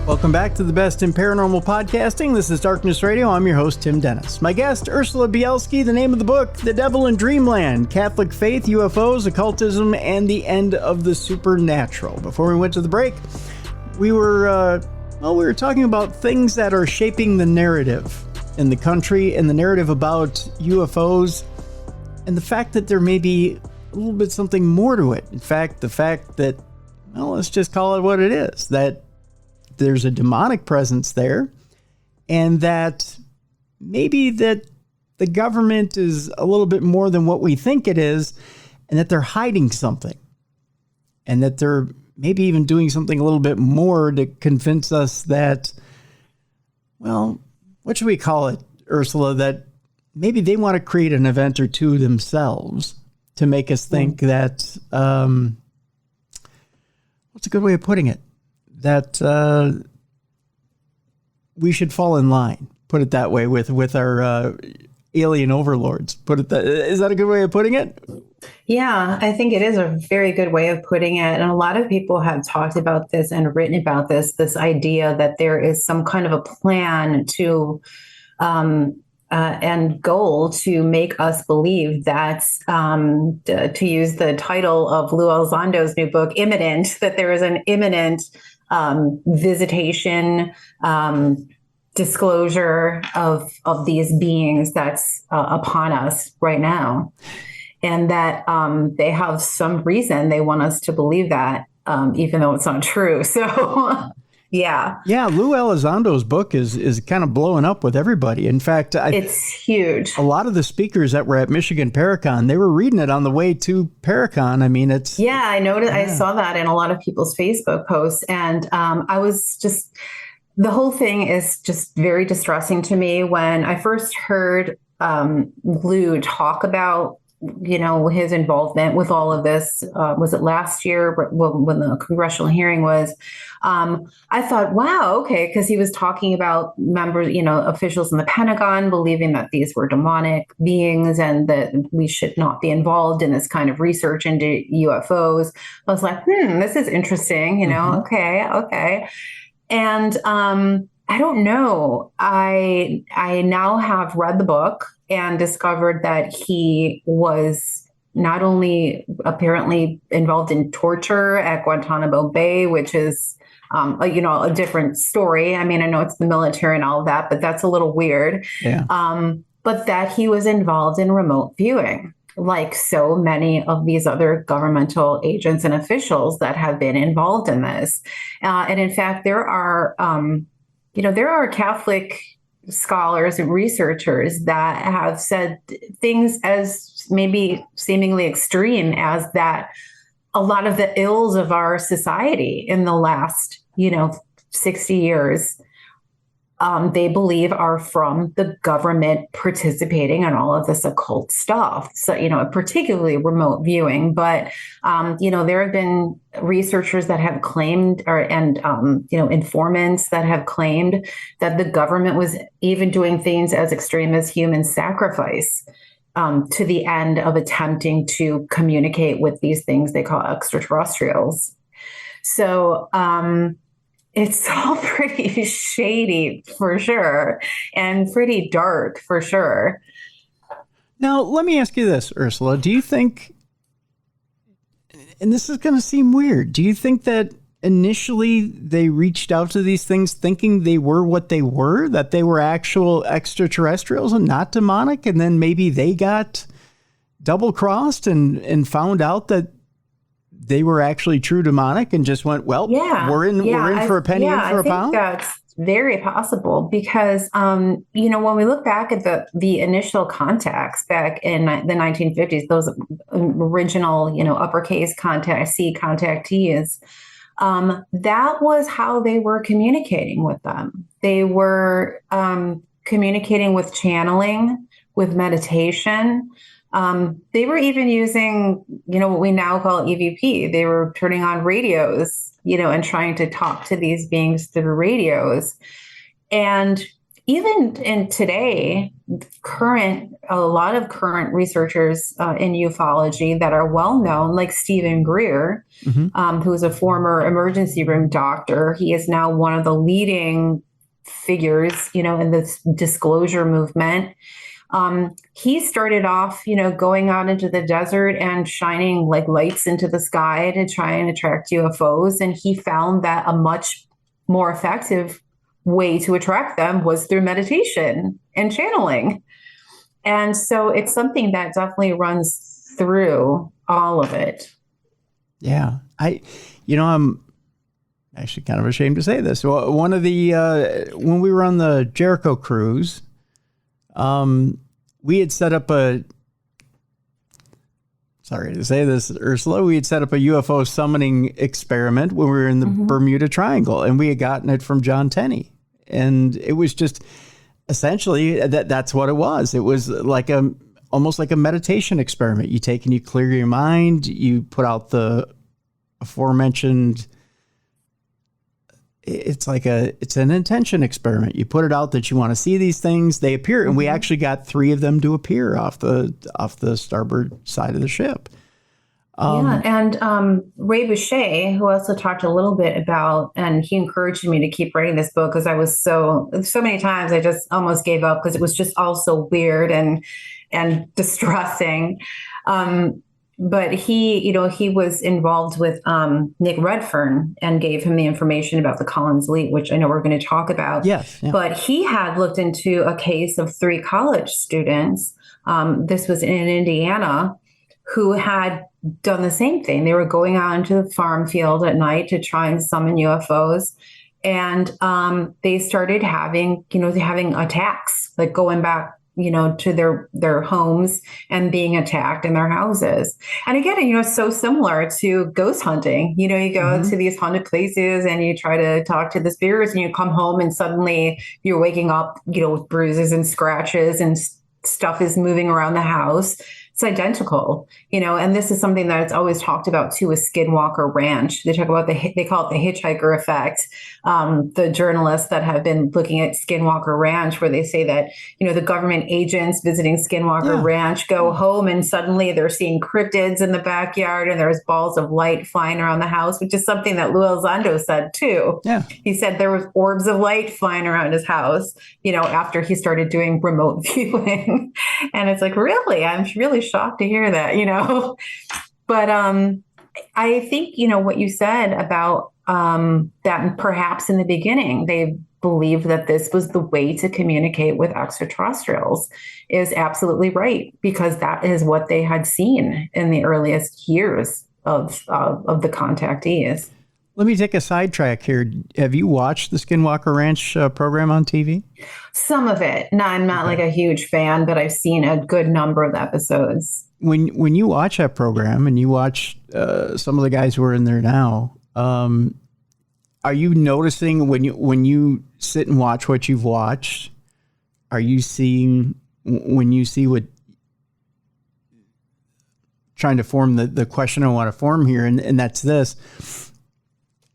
Welcome back to the Best in Paranormal Podcasting. This is Darkness Radio. I'm your host, Tim Dennis. My guest, Ursula Bielski. The name of the book, The Devil in Dreamland, Catholic Faith, UFOs, Occultism, and the End of the Supernatural. Before we went to the break, we were talking about things that are shaping the narrative in the country and the narrative about UFOs and the fact that there may be a little bit something more to it. In fact, the fact that, well, let's just call it what it is, that there's a demonic presence there, and that maybe that the government is a little bit more than what we think it is, and that they're hiding something, and that they're maybe even doing something a little bit more to convince us that, well, what should we call it, Ursula, that maybe they want to create an event or two themselves to make us think that, what's a good way of putting it? That we should fall in line, put it that way, with our alien overlords. Is that a good way of putting it? Yeah, I think it is a very good way of putting it. And a lot of people have talked about this and written about this idea that there is some kind of a plan to and goal to make us believe that, to use the title of Lou Elizondo's new book, imminent, that there is an imminent visitation, disclosure of these beings that's upon us right now. And that they have some reason they want us to believe that, even though it's not true. So, yeah. Yeah, Lou Elizondo's book is kind of blowing up with everybody. In fact, it's huge. A lot of the speakers that were at Michigan Paracon, they were reading it on the way to Paracon. I mean, it's... Yeah, I noticed. Yeah. I saw that in a lot of people's Facebook posts. And I was just... the whole thing is just very distressing to me. When I first heard Lou talk about, his involvement with all of this, was it last year when the congressional hearing was, I thought, wow, okay, because he was talking about members, officials in the Pentagon believing that these were demonic beings and that we should not be involved in this kind of research into UFOs. I was like, this is interesting, okay. And I don't know. I now have read the book and discovered that he was not only apparently involved in torture at Guantanamo Bay, which is a different story. I mean, I know it's the military and all of that, but that's a little weird. Yeah. But that he was involved in remote viewing, like so many of these other governmental agents and officials that have been involved in this. And in fact, there are Catholic scholars and researchers that have said things as maybe seemingly extreme as that a lot of the ills of our society in the last, 60 years, they believe are from the government participating in all of this occult stuff. So, particularly remote viewing. But, there have been researchers that have claimed informants that have claimed that the government was even doing things as extreme as human sacrifice to the end of attempting to communicate with these things they call extraterrestrials. So, it's all pretty shady for sure, and pretty dark for sure. Now, let me ask you this, Ursula. Do you think, and this is going to seem weird, do you think that initially they reached out to these things thinking they were what they were, that they were actual extraterrestrials and not demonic, and then maybe they got double-crossed and found out that they were actually true demonic and just went, well, we're in for a penny, in for a pound? That's very possible because, when we look back at the initial contacts back in the 1950s, those original, uppercase contactees, that was how they were communicating with them. They were communicating with channeling, with meditation. They were even using, what we now call EVP. They were turning on radios, and trying to talk to these beings through radios. And even in today, a lot of current researchers in ufology that are well known, like Stephen Greer, who is a former emergency room doctor. He is now one of the leading figures, in this disclosure movement. He started off, going out into the desert and shining like lights into the sky to try and attract UFOs. And he found that a much more effective way to attract them was through meditation and channeling. And so it's something that definitely runs through all of it. Yeah. I'm actually kind of ashamed to say this. One of the, when we were on the Jericho cruise, we had set up sorry to say this, Ursula, we had set up a UFO summoning experiment when we were in the Bermuda Triangle, and we had gotten it from John Tenney. And it was just essentially that's what it was. It was like almost like a meditation experiment. You take and you clear your mind, you put out the aforementioned, it's an intention experiment. You put it out that you want to see these things, they appear, and we actually got 3 of them to appear off the starboard side of the ship. And Ray Boucher, who also talked a little bit about, and he encouraged me to keep writing this book because I was so many times I just almost gave up because it was just all so weird and distressing. But he was involved with Nick Redfern and gave him the information about the Collins Leak, which I know we're going to talk about. Yes. Yeah. But he had looked into a case of 3 college students. This was in Indiana, who had done the same thing. They were going out into the farm field at night to try and summon UFOs. And they started having attacks, like going back to their homes and being attacked in their houses. And again, it's so similar to ghost hunting. You go to these haunted places and you try to talk to the spirits, and you come home and suddenly you're waking up, with bruises and scratches and stuff is moving around the house. It's identical, and this is something that's always talked about too with Skinwalker Ranch. They talk about they call it the hitchhiker effect. The journalists that have been looking at Skinwalker Ranch, where they say that, the government agents visiting Skinwalker Ranch go home and suddenly they're seeing cryptids in the backyard and there's balls of light flying around the house, which is something that Lou Elizondo said too. Yeah. He said there was orbs of light flying around his house, after he started doing remote viewing. And it's like, really? I'm really shocked to hear that, but I think, what you said about that perhaps in the beginning, they believed that this was the way to communicate with extraterrestrials is absolutely right, because that is what they had seen in the earliest years of the contactees. Let me take a sidetrack here. Have you watched the Skinwalker Ranch program on TV? Some of it. No, I'm not like a huge fan, but I've seen a good number of episodes. When you watch that program and you watch some of the guys who are in there now, are you noticing when you sit and watch what you've watched, are you seeing, when you see what, trying to form the question I want to form here, and that's this,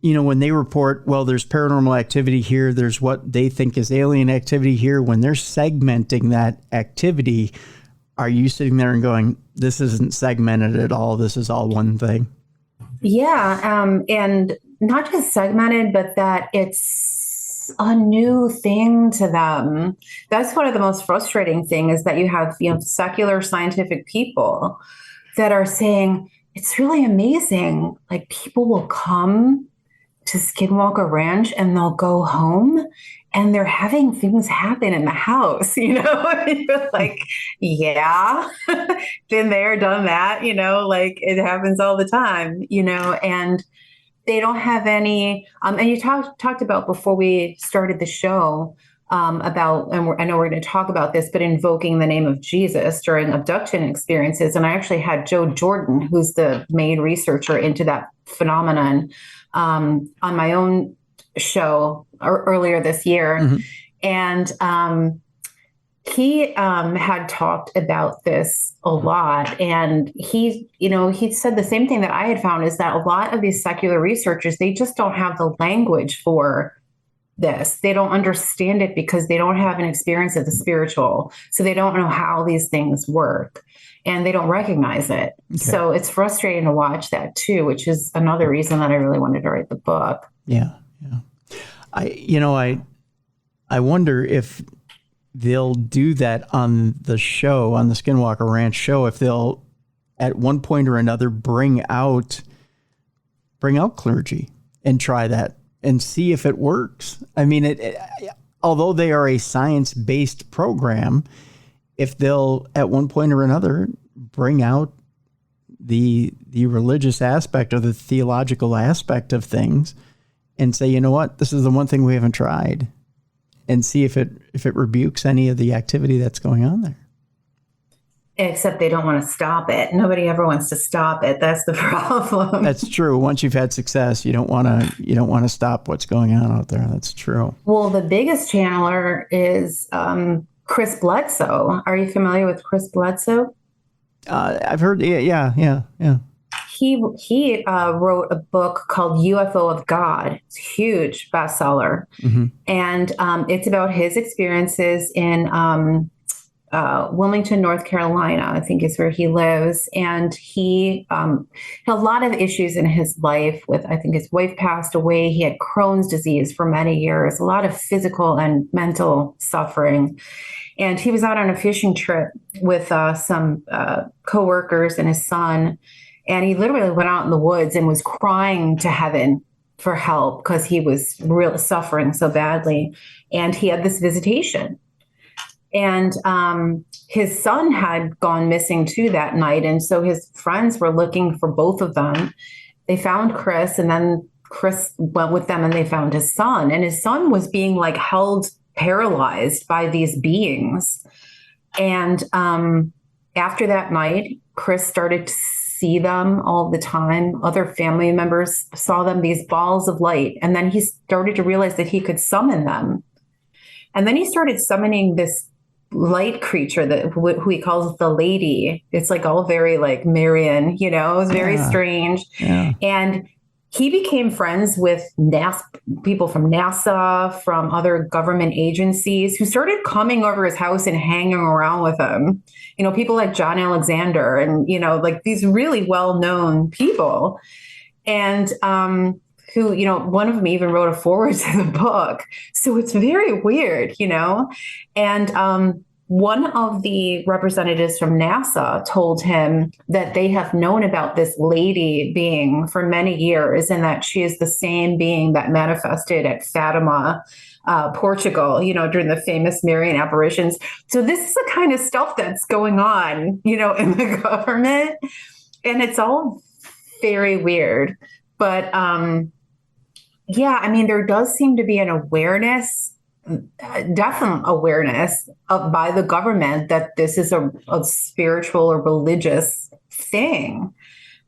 when they report, well, there's paranormal activity here, there's what they think is alien activity here, when they're segmenting that activity, are you sitting there and going, this isn't segmented at all, this is all one thing? Yeah, and not just segmented, but that it's a new thing to them. That's one of the most frustrating things, is that you have, secular scientific people that are saying, it's really amazing. Like, people will come to Skinwalker Ranch and they'll go home and they're having things happen in the house, You're like, yeah, been there, done that, like it happens all the time, and they don't have any, and you talked about before we started the show about, and I know we're going to talk about this, but invoking the name of Jesus during abduction experiences. And I actually had Joe Jordan, who's the main researcher into that phenomenon, on my own show earlier this year. Mm-hmm. And he had talked about this a lot. And he said the same thing that I had found, is that a lot of these secular researchers, they just don't have the language for this. They don't understand it because they don't have an experience of the spiritual. So they don't know how these things work and they don't recognize it. Okay. So it's frustrating to watch that too, which is another reason that I really wanted to write the book. Yeah. Yeah. I wonder if they'll do that on the show, on the Skinwalker Ranch show, if they'll at one point or another bring out clergy and try that and see if it works. I mean, although they are a science-based program, if they'll at one point or another bring out the religious aspect or the theological aspect of things and say, you know what, this is the one thing we haven't tried, and see if it rebukes any of the activity that's going on there. Except they don't want to stop it. Nobody ever wants to stop it. That's the problem. That's true. Once you've had success, you don't want to stop what's going on out there. That's true. Well, the biggest channeler is Chris Bledsoe. Are you familiar with Chris Bledsoe? I've heard. Yeah. He wrote a book called UFO of God. It's a huge bestseller. Mm-hmm. And it's about his experiences in Wilmington, North Carolina, I think is where he lives. And he had a lot of issues in his life with, I think his wife passed away. He had Crohn's disease for many years, a lot of physical and mental suffering. And he was out on a fishing trip with some coworkers and his son. And he literally went out in the woods and was crying to heaven for help because he was really suffering so badly. And he had this visitation. And his son had gone missing too that night. And so his friends were looking for both of them. They found Chris, and then Chris went with them and they found his son. And his son was being like held paralyzed by these beings. And after that night, Chris started to see them all the time. Other family members saw them, these balls of light. And then he started to realize that he could summon them. And then he started summoning this light creature that who he calls the lady. It's like all very like Marian, you know, it was very strange. Yeah. And he became friends with people from NASA, from other government agencies who started coming over his house and hanging around with him. You know, people like John Alexander and, you know, like these really well-known people. And who, you know, one of them even wrote a foreword to the book. So it's very weird, you know. And one of the representatives from NASA told him that they have known about this lady being for many years and that she is the same being that manifested at Fatima, Portugal, you know, during the famous Marian apparitions. So this is the kind of stuff that's going on, you know, in the government. And it's all very weird. But yeah, I mean, there does seem to be an awareness, definite awareness by the government that this is a spiritual or religious thing.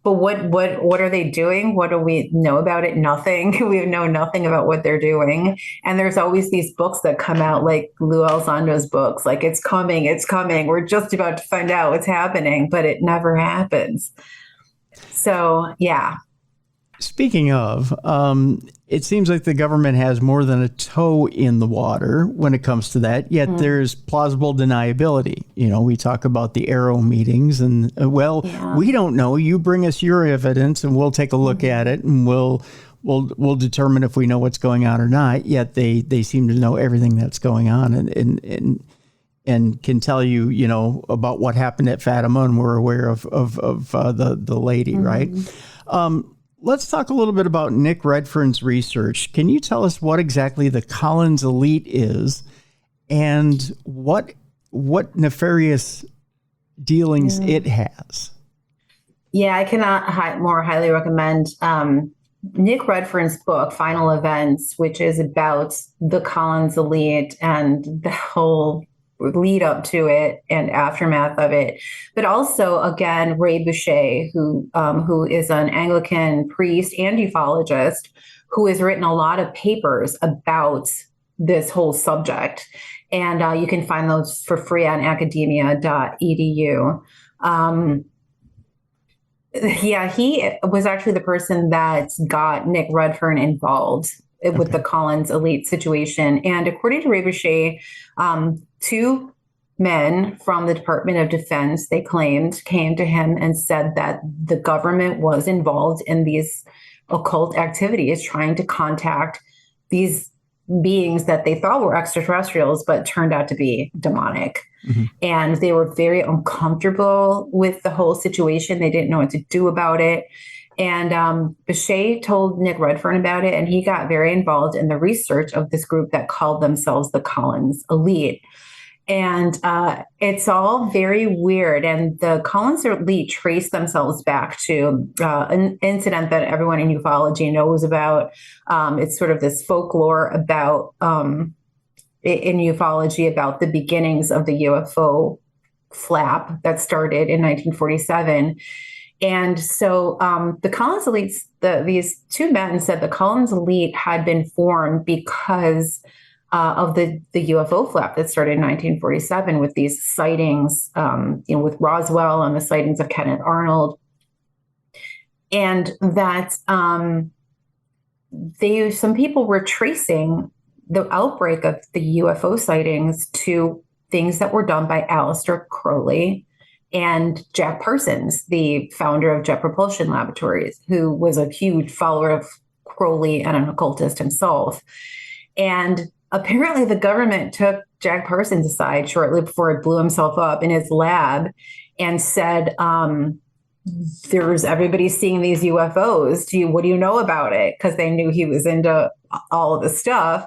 But what are they doing? What do we know about it? Nothing. We know nothing about what they're doing. And there's always these books that come out, like Lou Elizondo's books, like it's coming, it's coming. We're just about to find out what's happening, but it never happens. So, yeah. Speaking of, it seems like the government has more than a toe in the water when it comes to that, yet there's plausible deniability. You know, we talk about the Arrow meetings and, we don't know. You bring us your evidence and we'll take a look at it and we'll determine if we know what's going on or not. Yet they seem to know everything that's going on and can tell you, you know, about what happened at Fatima, and we're aware of the lady, right? Let's talk a little bit about Nick Redfern's research. Can you tell us what exactly the Collins Elite is and what nefarious dealings it has? Yeah, I cannot more highly recommend Nick Redfern's book, Final Events, which is about the Collins Elite and the whole lead up to it and aftermath of it. But also, again, Ray Boucher, who is an Anglican priest and ufologist, who has written a lot of papers about this whole subject. And you can find those for free on academia.edu. Yeah, he was actually the person that got Nick Redfern involved with the Collins Elite situation. And according to Ray Boucher, two men from the Department of Defense, they claimed, came to him and said that the government was involved in these occult activities, trying to contact these beings that they thought were extraterrestrials, but turned out to be demonic. And they were very uncomfortable with the whole situation. They didn't know what to do about it. And Boucher told Nick Redfern about it, and he got very involved in the research of this group that called themselves the Collins Elite. And it's all very weird. And the Collins Elite traced themselves back to an incident that everyone in ufology knows about. It's sort of this folklore about in ufology about the beginnings of the UFO flap that started in 1947. And so the Collins Elites, these two men said the Collins Elite had been formed because of the UFO flap that started in 1947 with these sightings, with Roswell and the sightings of Kenneth Arnold. And that some people were tracing the outbreak of the UFO sightings to things that were done by Aleister Crowley and Jack Parsons, the founder of Jet Propulsion Laboratories, who was a huge follower of Crowley and an occultist himself. And apparently the government took Jack Parsons aside shortly before he blew himself up in his lab and said, there's everybody seeing these UFOs. What do you know about it? Because they knew he was into all of the stuff.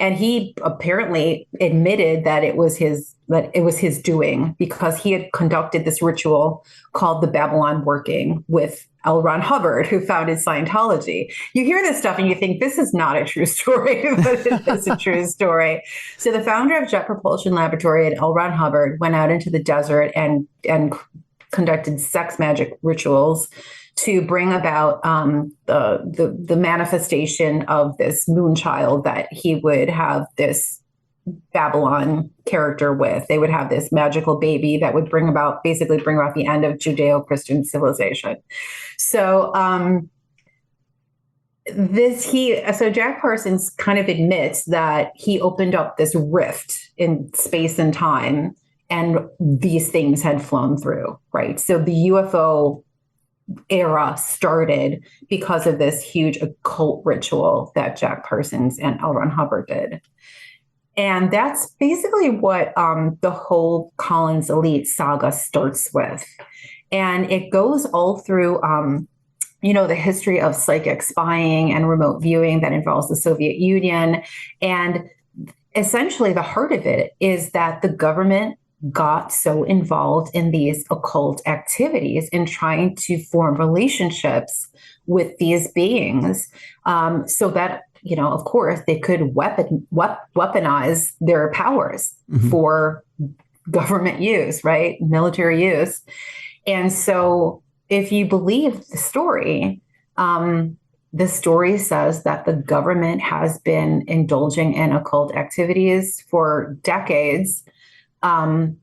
And he apparently admitted that it was his doing, because he had conducted this ritual called the Babylon Working with L. Ron Hubbard, who founded Scientology. You hear this stuff and you think this is not a true story, but it is a true story. So the founder of Jet Propulsion Laboratory, L. Ron Hubbard, went out into the desert and conducted sex magic rituals to bring about the manifestation of this moon child that he would have this Babylon character with. They would have this magical baby that would basically bring about the end of Judeo-Christian civilization. So so Jack Parsons kind of admits that he opened up this rift in space and time, and these things had flown through, right? So the UFO era started because of this huge occult ritual that Jack Parsons and L. Ron Hubbard did. And that's basically what the whole Collins Elite saga starts with. And it goes all through, the history of psychic spying and remote viewing that involves the Soviet Union. And essentially the heart of it is that the government got so involved in these occult activities in trying to form relationships with these beings, so that, of course, they could weaponize their powers for government use, right? Military use. And so if you believe the story says that the government has been indulging in occult activities for decades, and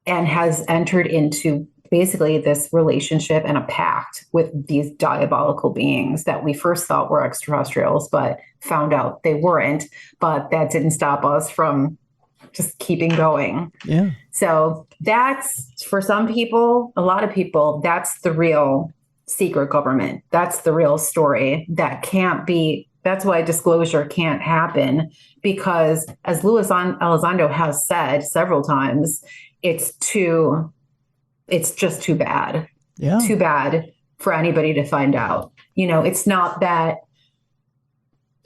has entered into basically this relationship and a pact with these diabolical beings that we first thought were extraterrestrials, but found out they weren't. But that didn't stop us from just keeping going. Yeah. So that's, for some people, a lot of people, that's the real secret government. That's the real story that can't be. That's why disclosure can't happen, because as Luis Elizondo has said several times, it's just too bad. Yeah. Too bad for anybody to find out. It's not that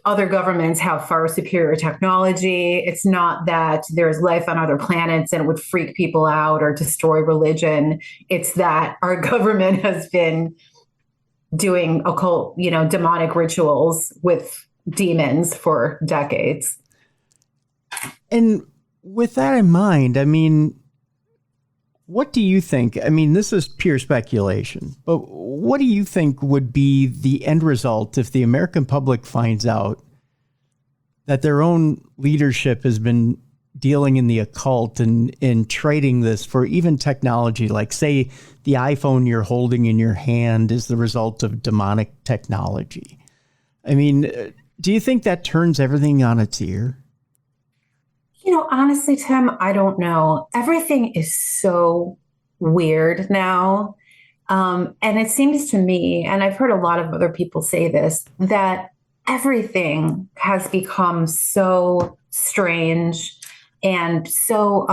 other governments have far superior technology. It's not that there's life on other planets and it would freak people out or destroy religion. It's that our government has been doing occult, demonic rituals with demons for decades. And with that in mind, what do you think? This is pure speculation, but what do you think would be the end result if the American public finds out that their own leadership has been dealing in the occult and trading this for even technology, like, say, the iPhone you're holding in your hand is the result of demonic technology? Do you think that turns everything on its ear? Honestly, Tim, I don't know. Everything is so weird now. And it seems to me, and I've heard a lot of other people say this, that everything has become so strange and so,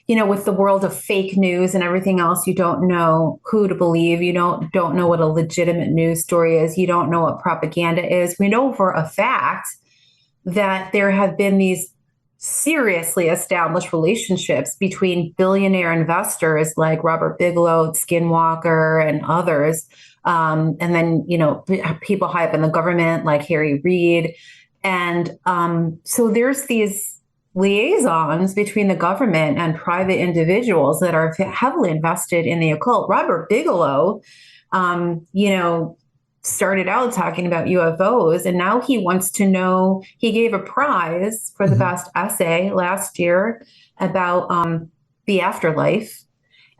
with the world of fake news and everything else, you don't know who to believe. You don't know what a legitimate news story is. You don't know what propaganda is. We know for a fact that there have been these seriously established relationships between billionaire investors like Robert Bigelow, Skinwalker, and others. And then, people high up in the government like Harry Reid. And so there's these liaisons between the government and private individuals that are heavily invested in the occult. Robert Bigelow, started out talking about UFOs, and now he wants to know. He gave a prize for the best essay last year about the afterlife.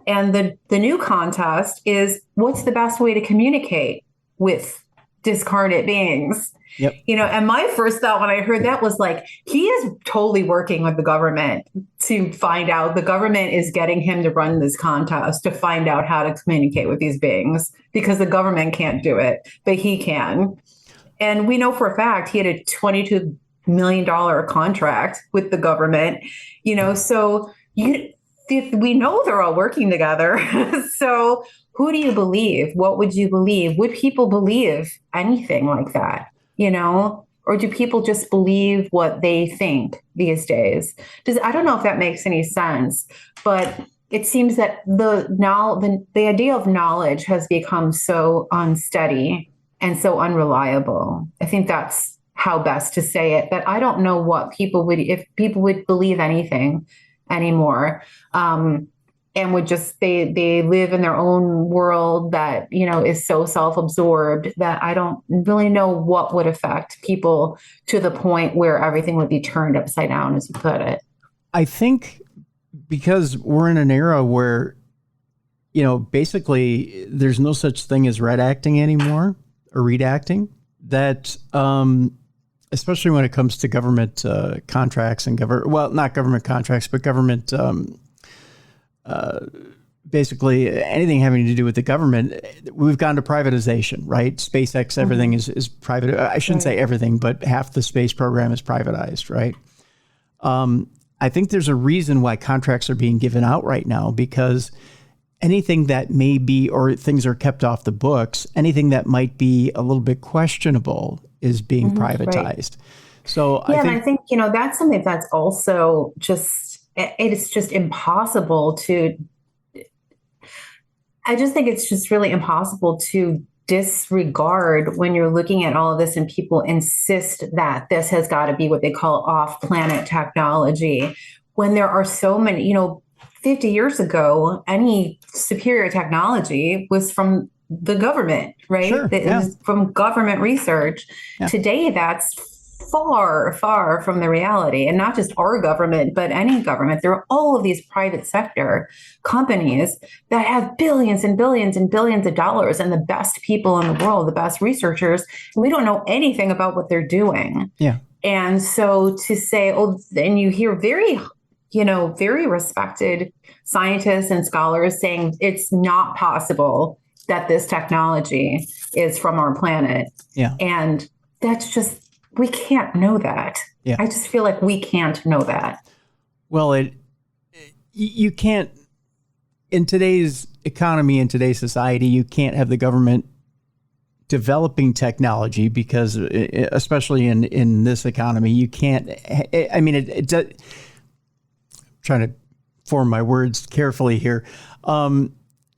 And the new contest is, what's the best way to communicate with discarnate beings? Yep. And my first thought when I heard that was like, he is totally working with the government to find out. The government is getting him to run this contest to find out how to communicate with these beings, because the government can't do it, but he can. And we know for a fact he had a $22 million contract with the government, so we know they're all working together. So who do you believe? What would you believe? Would people believe anything like that? Or do people just believe what they think these days? I don't know if that makes any sense, but it seems that the idea of knowledge has become so unsteady and so unreliable. I think that's how best to say it, that I don't know if people would believe anything anymore. And would just, they live in their own world that, is so self-absorbed that I don't really know what would affect people to the point where everything would be turned upside down, as you put it. I think because we're in an era where, basically there's no such thing as red acting anymore or redacting, that, especially when it comes to government contracts and not government contracts, but government, basically anything having to do with the government, we've gone to privatization, right? SpaceX, everything is private. I shouldn't say everything, but half the space program is privatized, right? I think there's a reason why contracts are being given out right now, because anything that may be, or things are kept off the books, anything that might be a little bit questionable is being privatized. Right. So I think, that's something that's also it's just impossible I just think it's just really impossible to disregard when you're looking at all of this and people insist that this has got to be what they call off-planet technology, when there are so many, 50 years ago, any superior technology was from the government, right? Sure, It was from government research. Yeah. Today, that's far, far from the reality. And not just our government, but any government. There are all of these private sector companies that have billions and billions and billions of dollars and the best people in the world, the best researchers. And we don't know anything about what they're doing. Yeah. And so to say, and you hear very respected scientists and scholars saying it's not possible that this technology is from our planet. Yeah. And that's just, we can't know that. Yeah. I just feel like we can't know that. Well, you can't, in today's economy, in today's society, you can't have the government developing technology because, especially in this economy, you can't, I mean, trying to form my words carefully here.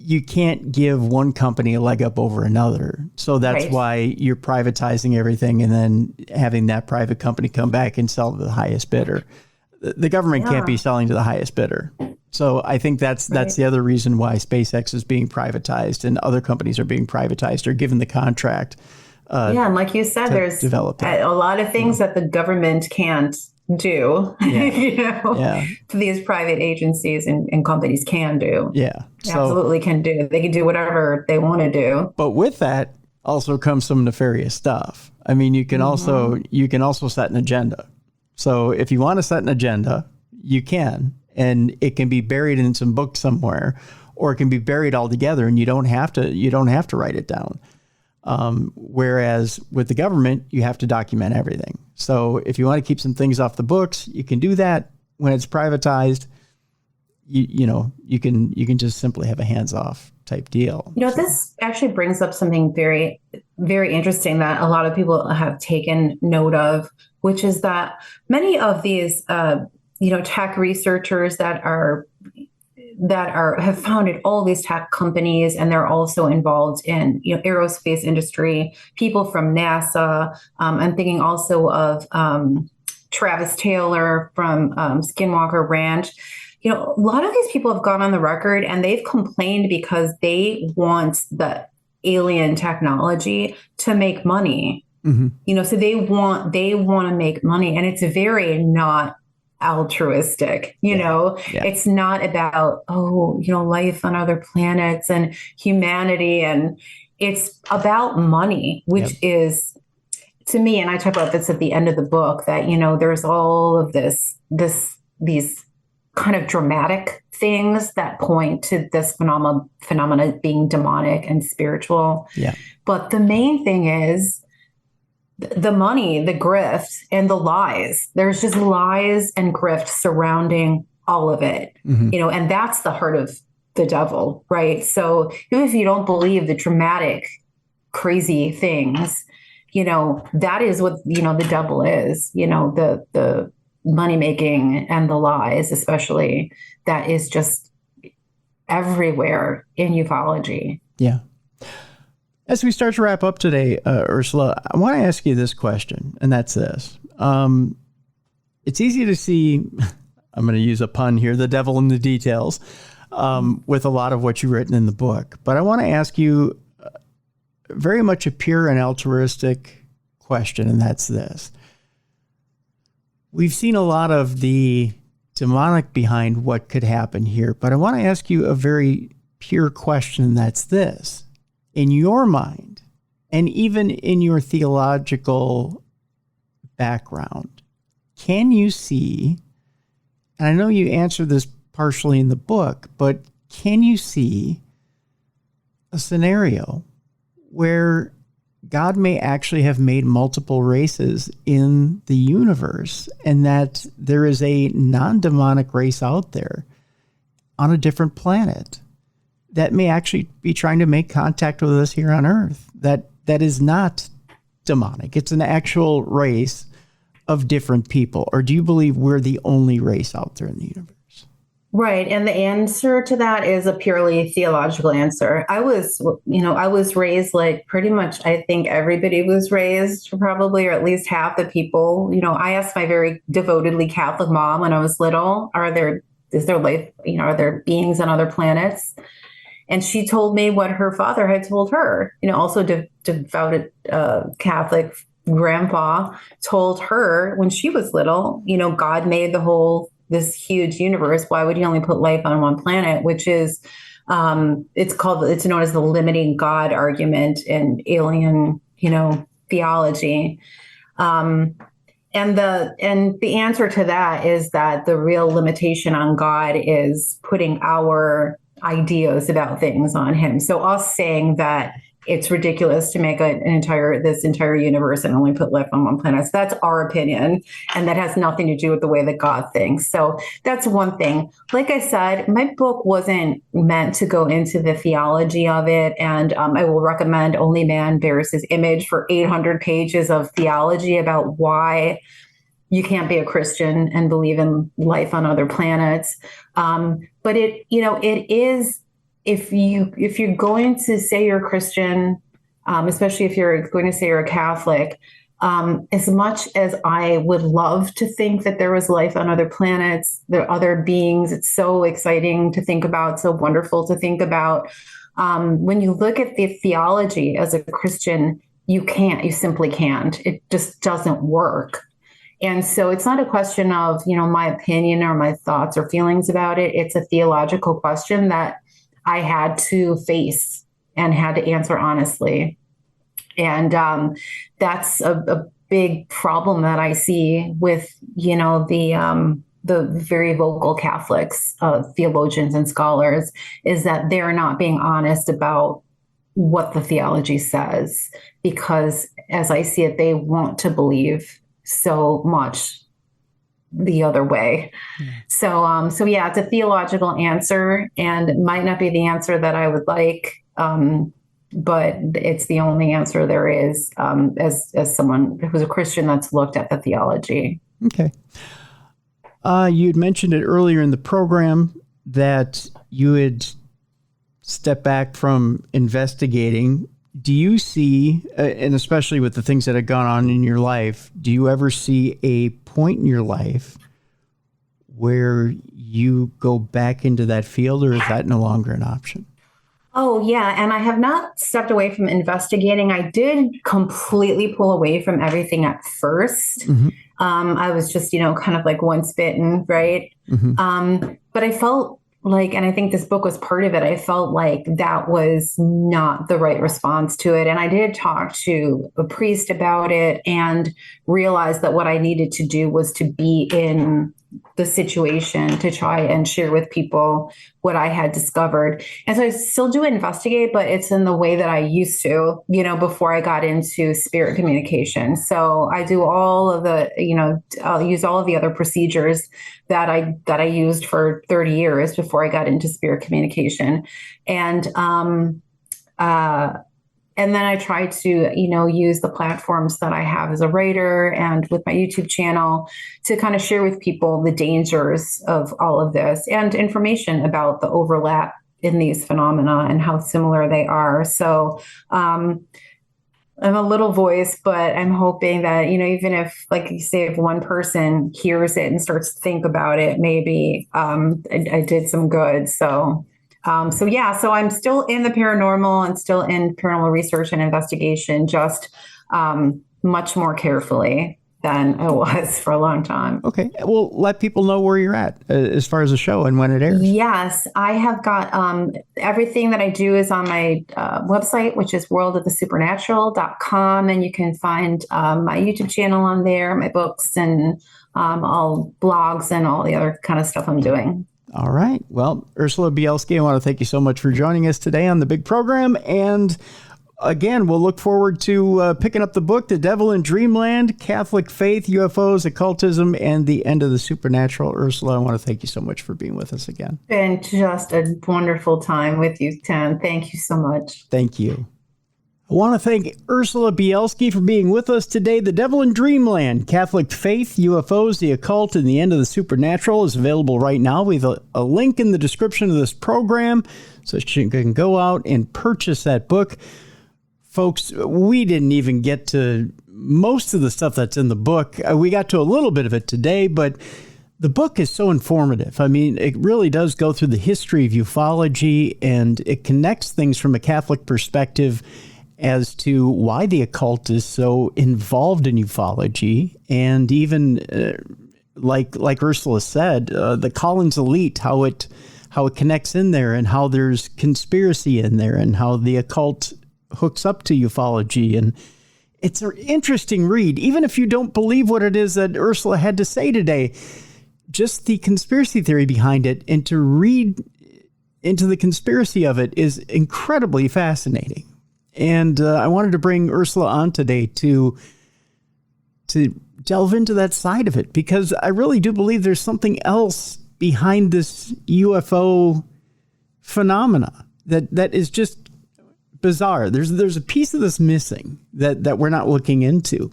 You can't give one company a leg up over another. So that's why you're privatizing everything and then having that private company come back and sell to the highest bidder. The government can't be selling to the highest bidder. So I think that's the other reason why SpaceX is being privatized and other companies are being privatized or given the contract. And like you said, there's a lot of things that the government can't do, these private agencies and companies can do. Yeah. Absolutely can do. They can do whatever they want to do. But with that also comes some nefarious stuff. I mean, you can also set an agenda. So if you want to set an agenda, you can, and it can be buried in some book somewhere, or it can be buried altogether and you don't have to write it down. Whereas with the government, you have to document everything. So if you want to keep some things off the books, you can do that. When it's privatized, you can just simply have a hands-off type deal. This actually brings up something very, very interesting that a lot of people have taken note of, which is that many of these, tech researchers that have founded all these tech companies, and they're also involved in aerospace industry, people from NASA. I'm thinking also of Travis Taylor from Skinwalker Ranch. A lot of these people have gone on the record and they've complained because they want the alien technology to make money. So they want to make money, and it's very not altruistic. It's not about life on other planets and humanity, and it's about money, which is, to me, and I talk about this at the end of the book, that there's all of these kind of dramatic things that point to this phenomena being demonic and spiritual. But the main thing is the money, the grift, and the lies. There's just lies and grift surrounding all of it, and that's the heart of the devil, right? So even if you don't believe the dramatic, crazy things, that is what, the devil is, the money making and the lies, especially, that is just everywhere in ufology. Yeah. As we start to wrap up today, Ursula, I want to ask you this question, and that's this. It's easy to see, I'm going to use a pun here, the devil in the details, with a lot of what you've written in the book. But I want to ask you very much a pure and altruistic question, and that's this. We've seen a lot of the demonic behind what could happen here, but I want to ask you a very pure question, and that's this. In your mind, and even in your theological background, can you see, and I know you answered this partially in the book, but can you see a scenario where God may actually have made multiple races in the universe, and that there is a non-demonic race out there on a different planet that may actually be trying to make contact with us here on Earth, that is not demonic? It's an actual race of different people. Or do you believe we're the only race out there in the universe? Right. And the answer to that is a purely theological answer. I was raised like pretty much, I think everybody was raised, probably, or at least half the people. I asked my very devotedly Catholic mom when I was little, is there life, are there beings on other planets? And she told me what her father had told her. Also devoted Catholic grandpa told her when she was little, God made this huge universe. Why would he only put life on one planet? Which is, it's known as the limiting God argument in alien, theology. And the answer to that is that the real limitation on God is putting our ideas about things on him. So us saying that it's ridiculous to make this entire universe and only put life on one planet. So that's our opinion. And that has nothing to do with the way that God thinks. So that's one thing. Like I said, my book wasn't meant to go into the theology of it. And I will recommend Only Man Bears His Image for 800 pages of theology about why you can't be a Christian and believe in life on other planets. But it is, if you're going to say you're a Christian, especially if you're going to say you're a Catholic, as much as I would love to think that there was life on other planets, there are other beings, it's so exciting to think about, so wonderful to think about. When you look at the theology as a Christian, you simply can't. It just doesn't work. And so it's not a question of, my opinion or my thoughts or feelings about it. It's a theological question that I had to face and had to answer honestly. And that's a big problem that I see with, the very vocal Catholics, theologians and scholars, is that they're not being honest about what the theology says, because as I see it, they want to believe so much the other way. Yeah. So yeah, it's a theological answer, and it might not be the answer that I would like, but it's the only answer there is, as someone who's a Christian that's looked at the theology. Okay. You'd mentioned it earlier in the program that you had stepped back from investigating. Do you see, and especially with the things that have gone on in your life, do you ever see a point in your life where you go back into that field, or is that no longer an option? Oh, yeah. And I have not stepped away from investigating. I did completely pull away from everything at first. Mm-hmm. I was just, kind of like once bitten, right? Mm-hmm. But I felt like, and I think this book was part of it, I felt like that was not the right response to it. And I did talk to a priest about it and realized that what I needed to do was to be in the situation to try and share with people what I had discovered. And so I still do investigate, but it's in the way that I used to, before I got into spirit communication. So I do all of the, I'll use all of the other procedures that I used for 30 years before I got into spirit communication. And then I try to, use the platforms that I have as a writer and with my YouTube channel to kind of share with people the dangers of all of this and information about the overlap in these phenomena and how similar they are. So I'm a little voice, but I'm hoping that, even if, like you say, if one person hears it and starts to think about it, maybe I did some good. So I'm still in the paranormal and still in paranormal research and investigation, just much more carefully than I was for a long time. Okay. Well, let people know where you're at as far as the show and when it airs. Yes, I have got everything that I do is on my website, which is worldofthesupernatural.com. And you can find my YouTube channel on there, my books, and all blogs and all the other kind of stuff I'm doing. All right. Well, Ursula Bielski, I want to thank you so much for joining us today on the big program. And again, we'll look forward to picking up the book, The Devil in Dreamland, Catholic Faith, UFOs, Occultism, and the End of the Supernatural. Ursula, I want to thank you so much for being with us again. Been just a wonderful time with you, Tim. Thank you so much. Thank you. I want to thank Ursula Bielski for being with us today. The Devil in Dreamland, Catholic Faith, UFOs, the Occult, and the End of the Supernatural is available right now. We have a link in the description of this program so you can go out and purchase that book. Folks, we didn't even get to most of the stuff that's in the book. We got to a little bit of it today, but the book is so informative. I mean, it really does go through the history of ufology, and it connects things from a Catholic perspective as to why the occult is so involved in ufology. And even like Ursula said, the Collins Elite, how it connects in there, and how there's conspiracy in there, and how the occult hooks up to ufology. And it's an interesting read, even if you don't believe what it is that Ursula had to say today. Just the conspiracy theory behind it, and to read into the conspiracy of it, is incredibly fascinating. And I wanted to bring Ursula on today to delve into that side of it, because I really do believe there's something else behind this UFO phenomena that is just bizarre. There's a piece of this missing that we're not looking into.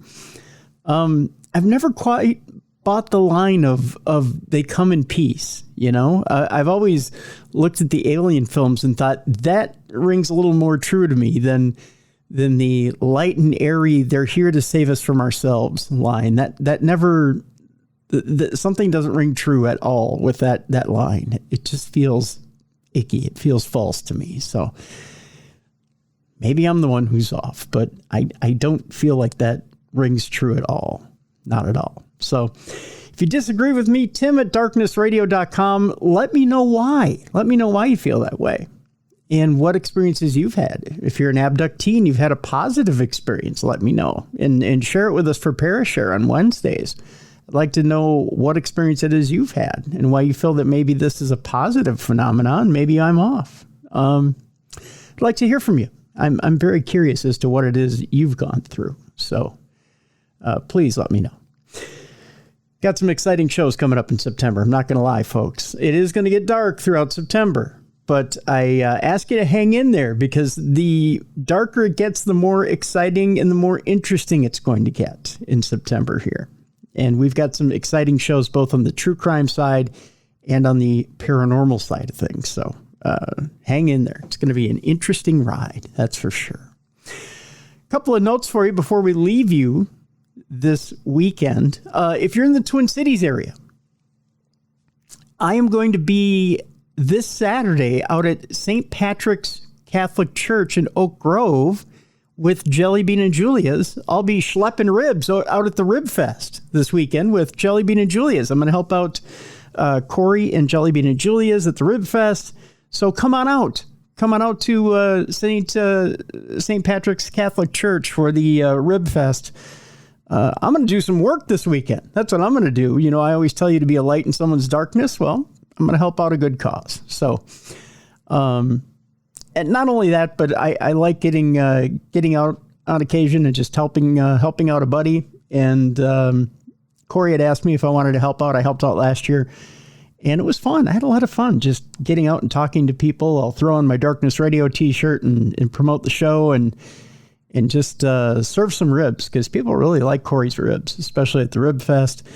I've never quite bought the line of they come in peace. I've always looked at the alien films and thought that rings a little more true to me than the light and airy, they're here to save us from ourselves line. That never, something doesn't ring true at all with that line. It just feels icky. It feels false to me. So maybe I'm the one who's off, but I don't feel like that rings true at all. Not at all. So if you disagree with me, tim@darknessradio.com. Let me know why. Let me know why you feel that way and what experiences you've had. If you're an abductee and you've had a positive experience, let me know and share it with us for Parashare on Wednesdays. I'd like to know what experience it is you've had and why you feel that maybe this is a positive phenomenon. Maybe I'm off. I'd like to hear from you. I'm very curious as to what it is you've gone through. So please let me know. Got some exciting shows coming up in September. I'm not going to lie, folks. It is going to get dark throughout September, but I ask you to hang in there, because the darker it gets, the more exciting and the more interesting it's going to get in September here. And we've got some exciting shows both on the true crime side and on the paranormal side of things. So hang in there. It's going to be an interesting ride, that's for sure. A couple of notes for you before we leave you this weekend. If you're in the Twin Cities area, I am going to be this Saturday out at St. Patrick's Catholic Church in Oak Grove with Jelly Bean and Julia's. I'll be schlepping ribs out at the Rib Fest this weekend with Jelly Bean and Julia's. I'm going to help out Corey and Jelly Bean and Julia's at the Rib Fest. So come on out. Come on out to St. Patrick's Catholic Church for the Rib Fest. I'm going to do some work this weekend. That's what I'm going to do. I always tell you to be a light in someone's darkness. Well, I'm going to help out a good cause. So, and not only that, but I like getting out on occasion and just helping out a buddy. And Corey had asked me if I wanted to help out. I helped out last year, and it was fun. I had a lot of fun just getting out and talking to people. I'll throw on my Darkness Radio t-shirt and promote the show and just serve some ribs, because people really like Corey's ribs, especially at the Rib Fest.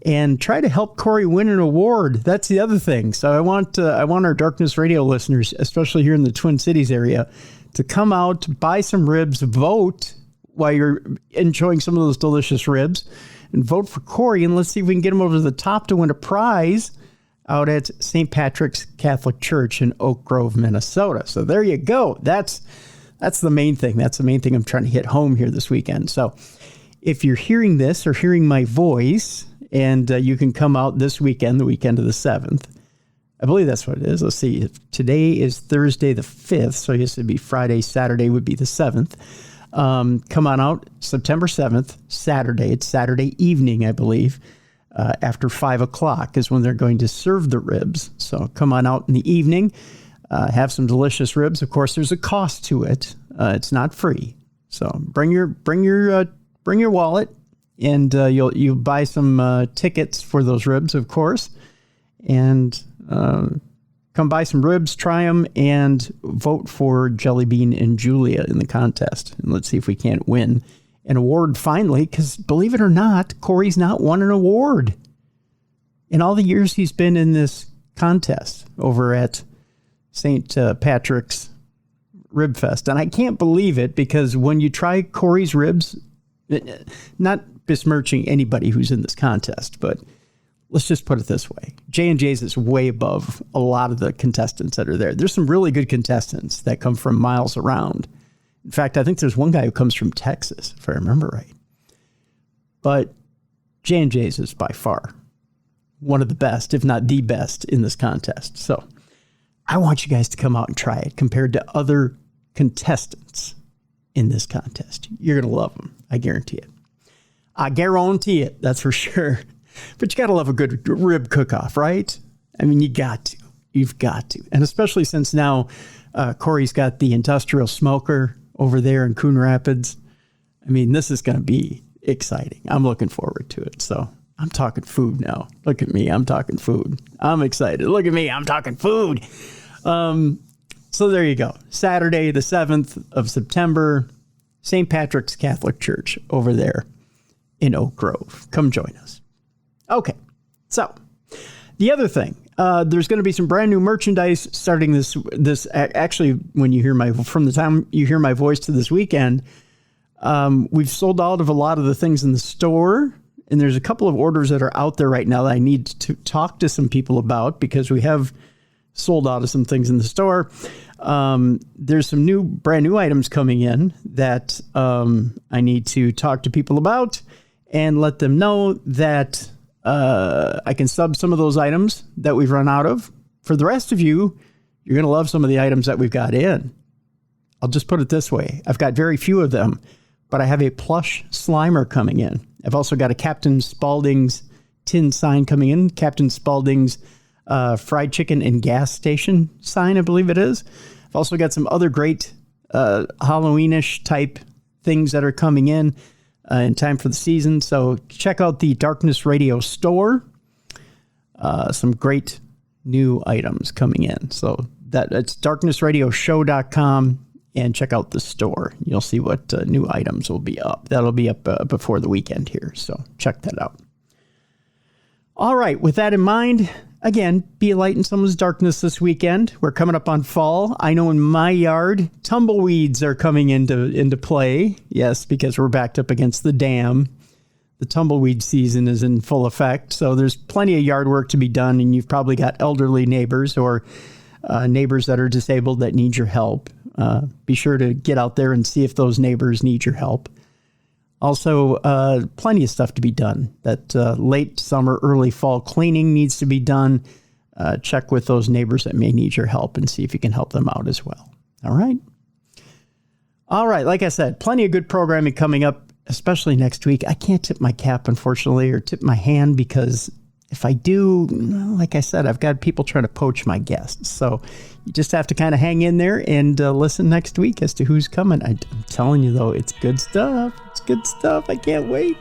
and try to help Corey win an award. That's the other thing. So I want our Darkness Radio listeners, especially here in the Twin Cities area, to come out, buy some ribs, vote while you're enjoying some of those delicious ribs, and vote for Corey, and let's see if we can get him over the top to win a prize out at St. Patrick's Catholic Church in Oak Grove, Minnesota. So there you go. That's the main thing. That's the main thing I'm trying to hit home here this weekend. So if you're hearing this or hearing my voice, and you can come out this weekend, the weekend of the 7th. I believe that's what it is. Let's see. Today is Thursday the 5th, so I guess it'd be Friday, Saturday would be the 7th. Come on out September 7th, Saturday. It's Saturday evening, I believe. After 5 o'clock is when they're going to serve the ribs. So come on out in the evening, have some delicious ribs. Of course, there's a cost to it. It's not free. So bring your wallet. And you'll buy some tickets for those ribs, of course, and come buy some ribs, try them, and vote for Jelly Bean and Julia in the contest. And let's see if we can't win an award finally, because believe it or not, Corey's not won an award in all the years he's been in this contest over at St. Patrick's Rib Fest. And I can't believe it, because when you try Corey's ribs, not besmirching anybody who's in this contest, but let's just put it this way. J&J's is way above a lot of the contestants that are there. There's some really good contestants that come from miles around. In fact, I think there's one guy who comes from Texas, if I remember right. But J&J's is by far one of the best, if not the best, in this contest. So I want you guys to come out and try it compared to other contestants in this contest. You're going to love them. I guarantee it. I guarantee it. That's for sure. But you got to love a good rib cook-off, right? I mean, you got to. You've got to. And especially since now Corey's got the industrial smoker over there in Coon Rapids. I mean, this is going to be exciting. I'm looking forward to it. So I'm talking food now. Look at me. I'm talking food. I'm excited. Look at me. I'm talking food. So there you go. Saturday, the 7th of September, St. Patrick's Catholic Church over there in Oak Grove. Come join us. Okay. So the other thing, there's going to be some brand new merchandise starting this actually, when you hear from the time you hear my voice to this weekend, we've sold out of a lot of the things in the store, and there's a couple of orders that are out there right now that I need to talk to some people about, because we have sold out of some things in the store. There's some brand new items coming in that I need to talk to people about and let them know that I can sub some of those items that we've run out of. For the rest of you, you're going to love some of the items that we've got in. I'll just put it this way. I've got very few of them, but I have a plush Slimer coming in. I've also got a Captain Spaulding's tin sign coming in. Captain Spaulding's fried chicken and gas station sign, I believe it is. I've also got some other great Halloweenish type things that are coming in time for the season. So check out the Darkness Radio store. Some great new items coming in. So it's darknessradioshow.com, and check out the store. You'll see what new items will be up. That'll be up before the weekend here. So check that out. All right. With that in mind, again, be a light in someone's darkness this weekend. We're coming up on fall. I know in my yard, tumbleweeds are coming into play. Yes, because we're backed up against the dam. The tumbleweed season is in full effect. So there's plenty of yard work to be done, and you've probably got elderly neighbors or neighbors that are disabled that need your help. Be sure to get out there and see if those neighbors need your help. Also, plenty of stuff to be done. That late summer, early fall cleaning needs to be done. Check with those neighbors that may need your help and see if you can help them out as well. All right. All right. Like I said, plenty of good programming coming up, especially next week. I can't tip my cap, unfortunately, or tip my hand, because if I do, like I said, I've got people trying to poach my guests. So you just have to kind of hang in there and listen next week as to who's coming. I'm telling you, though, it's good stuff. It's good stuff. I can't wait.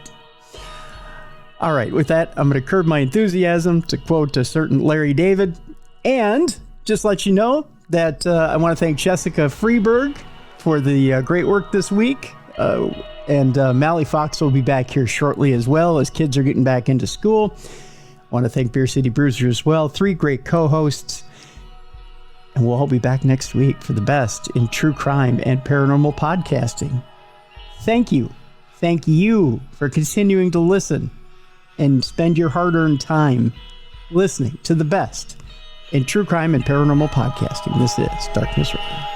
All right. With that, I'm going to curb my enthusiasm, to quote a certain Larry David, and just let you know that I want to thank Jessica Freeberg for the great work this week. And Mally Fox will be back here shortly as well as kids are getting back into school. I want to thank Beer City Bruiser as well. 3 great co-hosts. And we'll all be back next week for the best in true crime and paranormal podcasting. Thank you. Thank you for continuing to listen and spend your hard-earned time listening to the best in true crime and paranormal podcasting. This is Darkness Radio.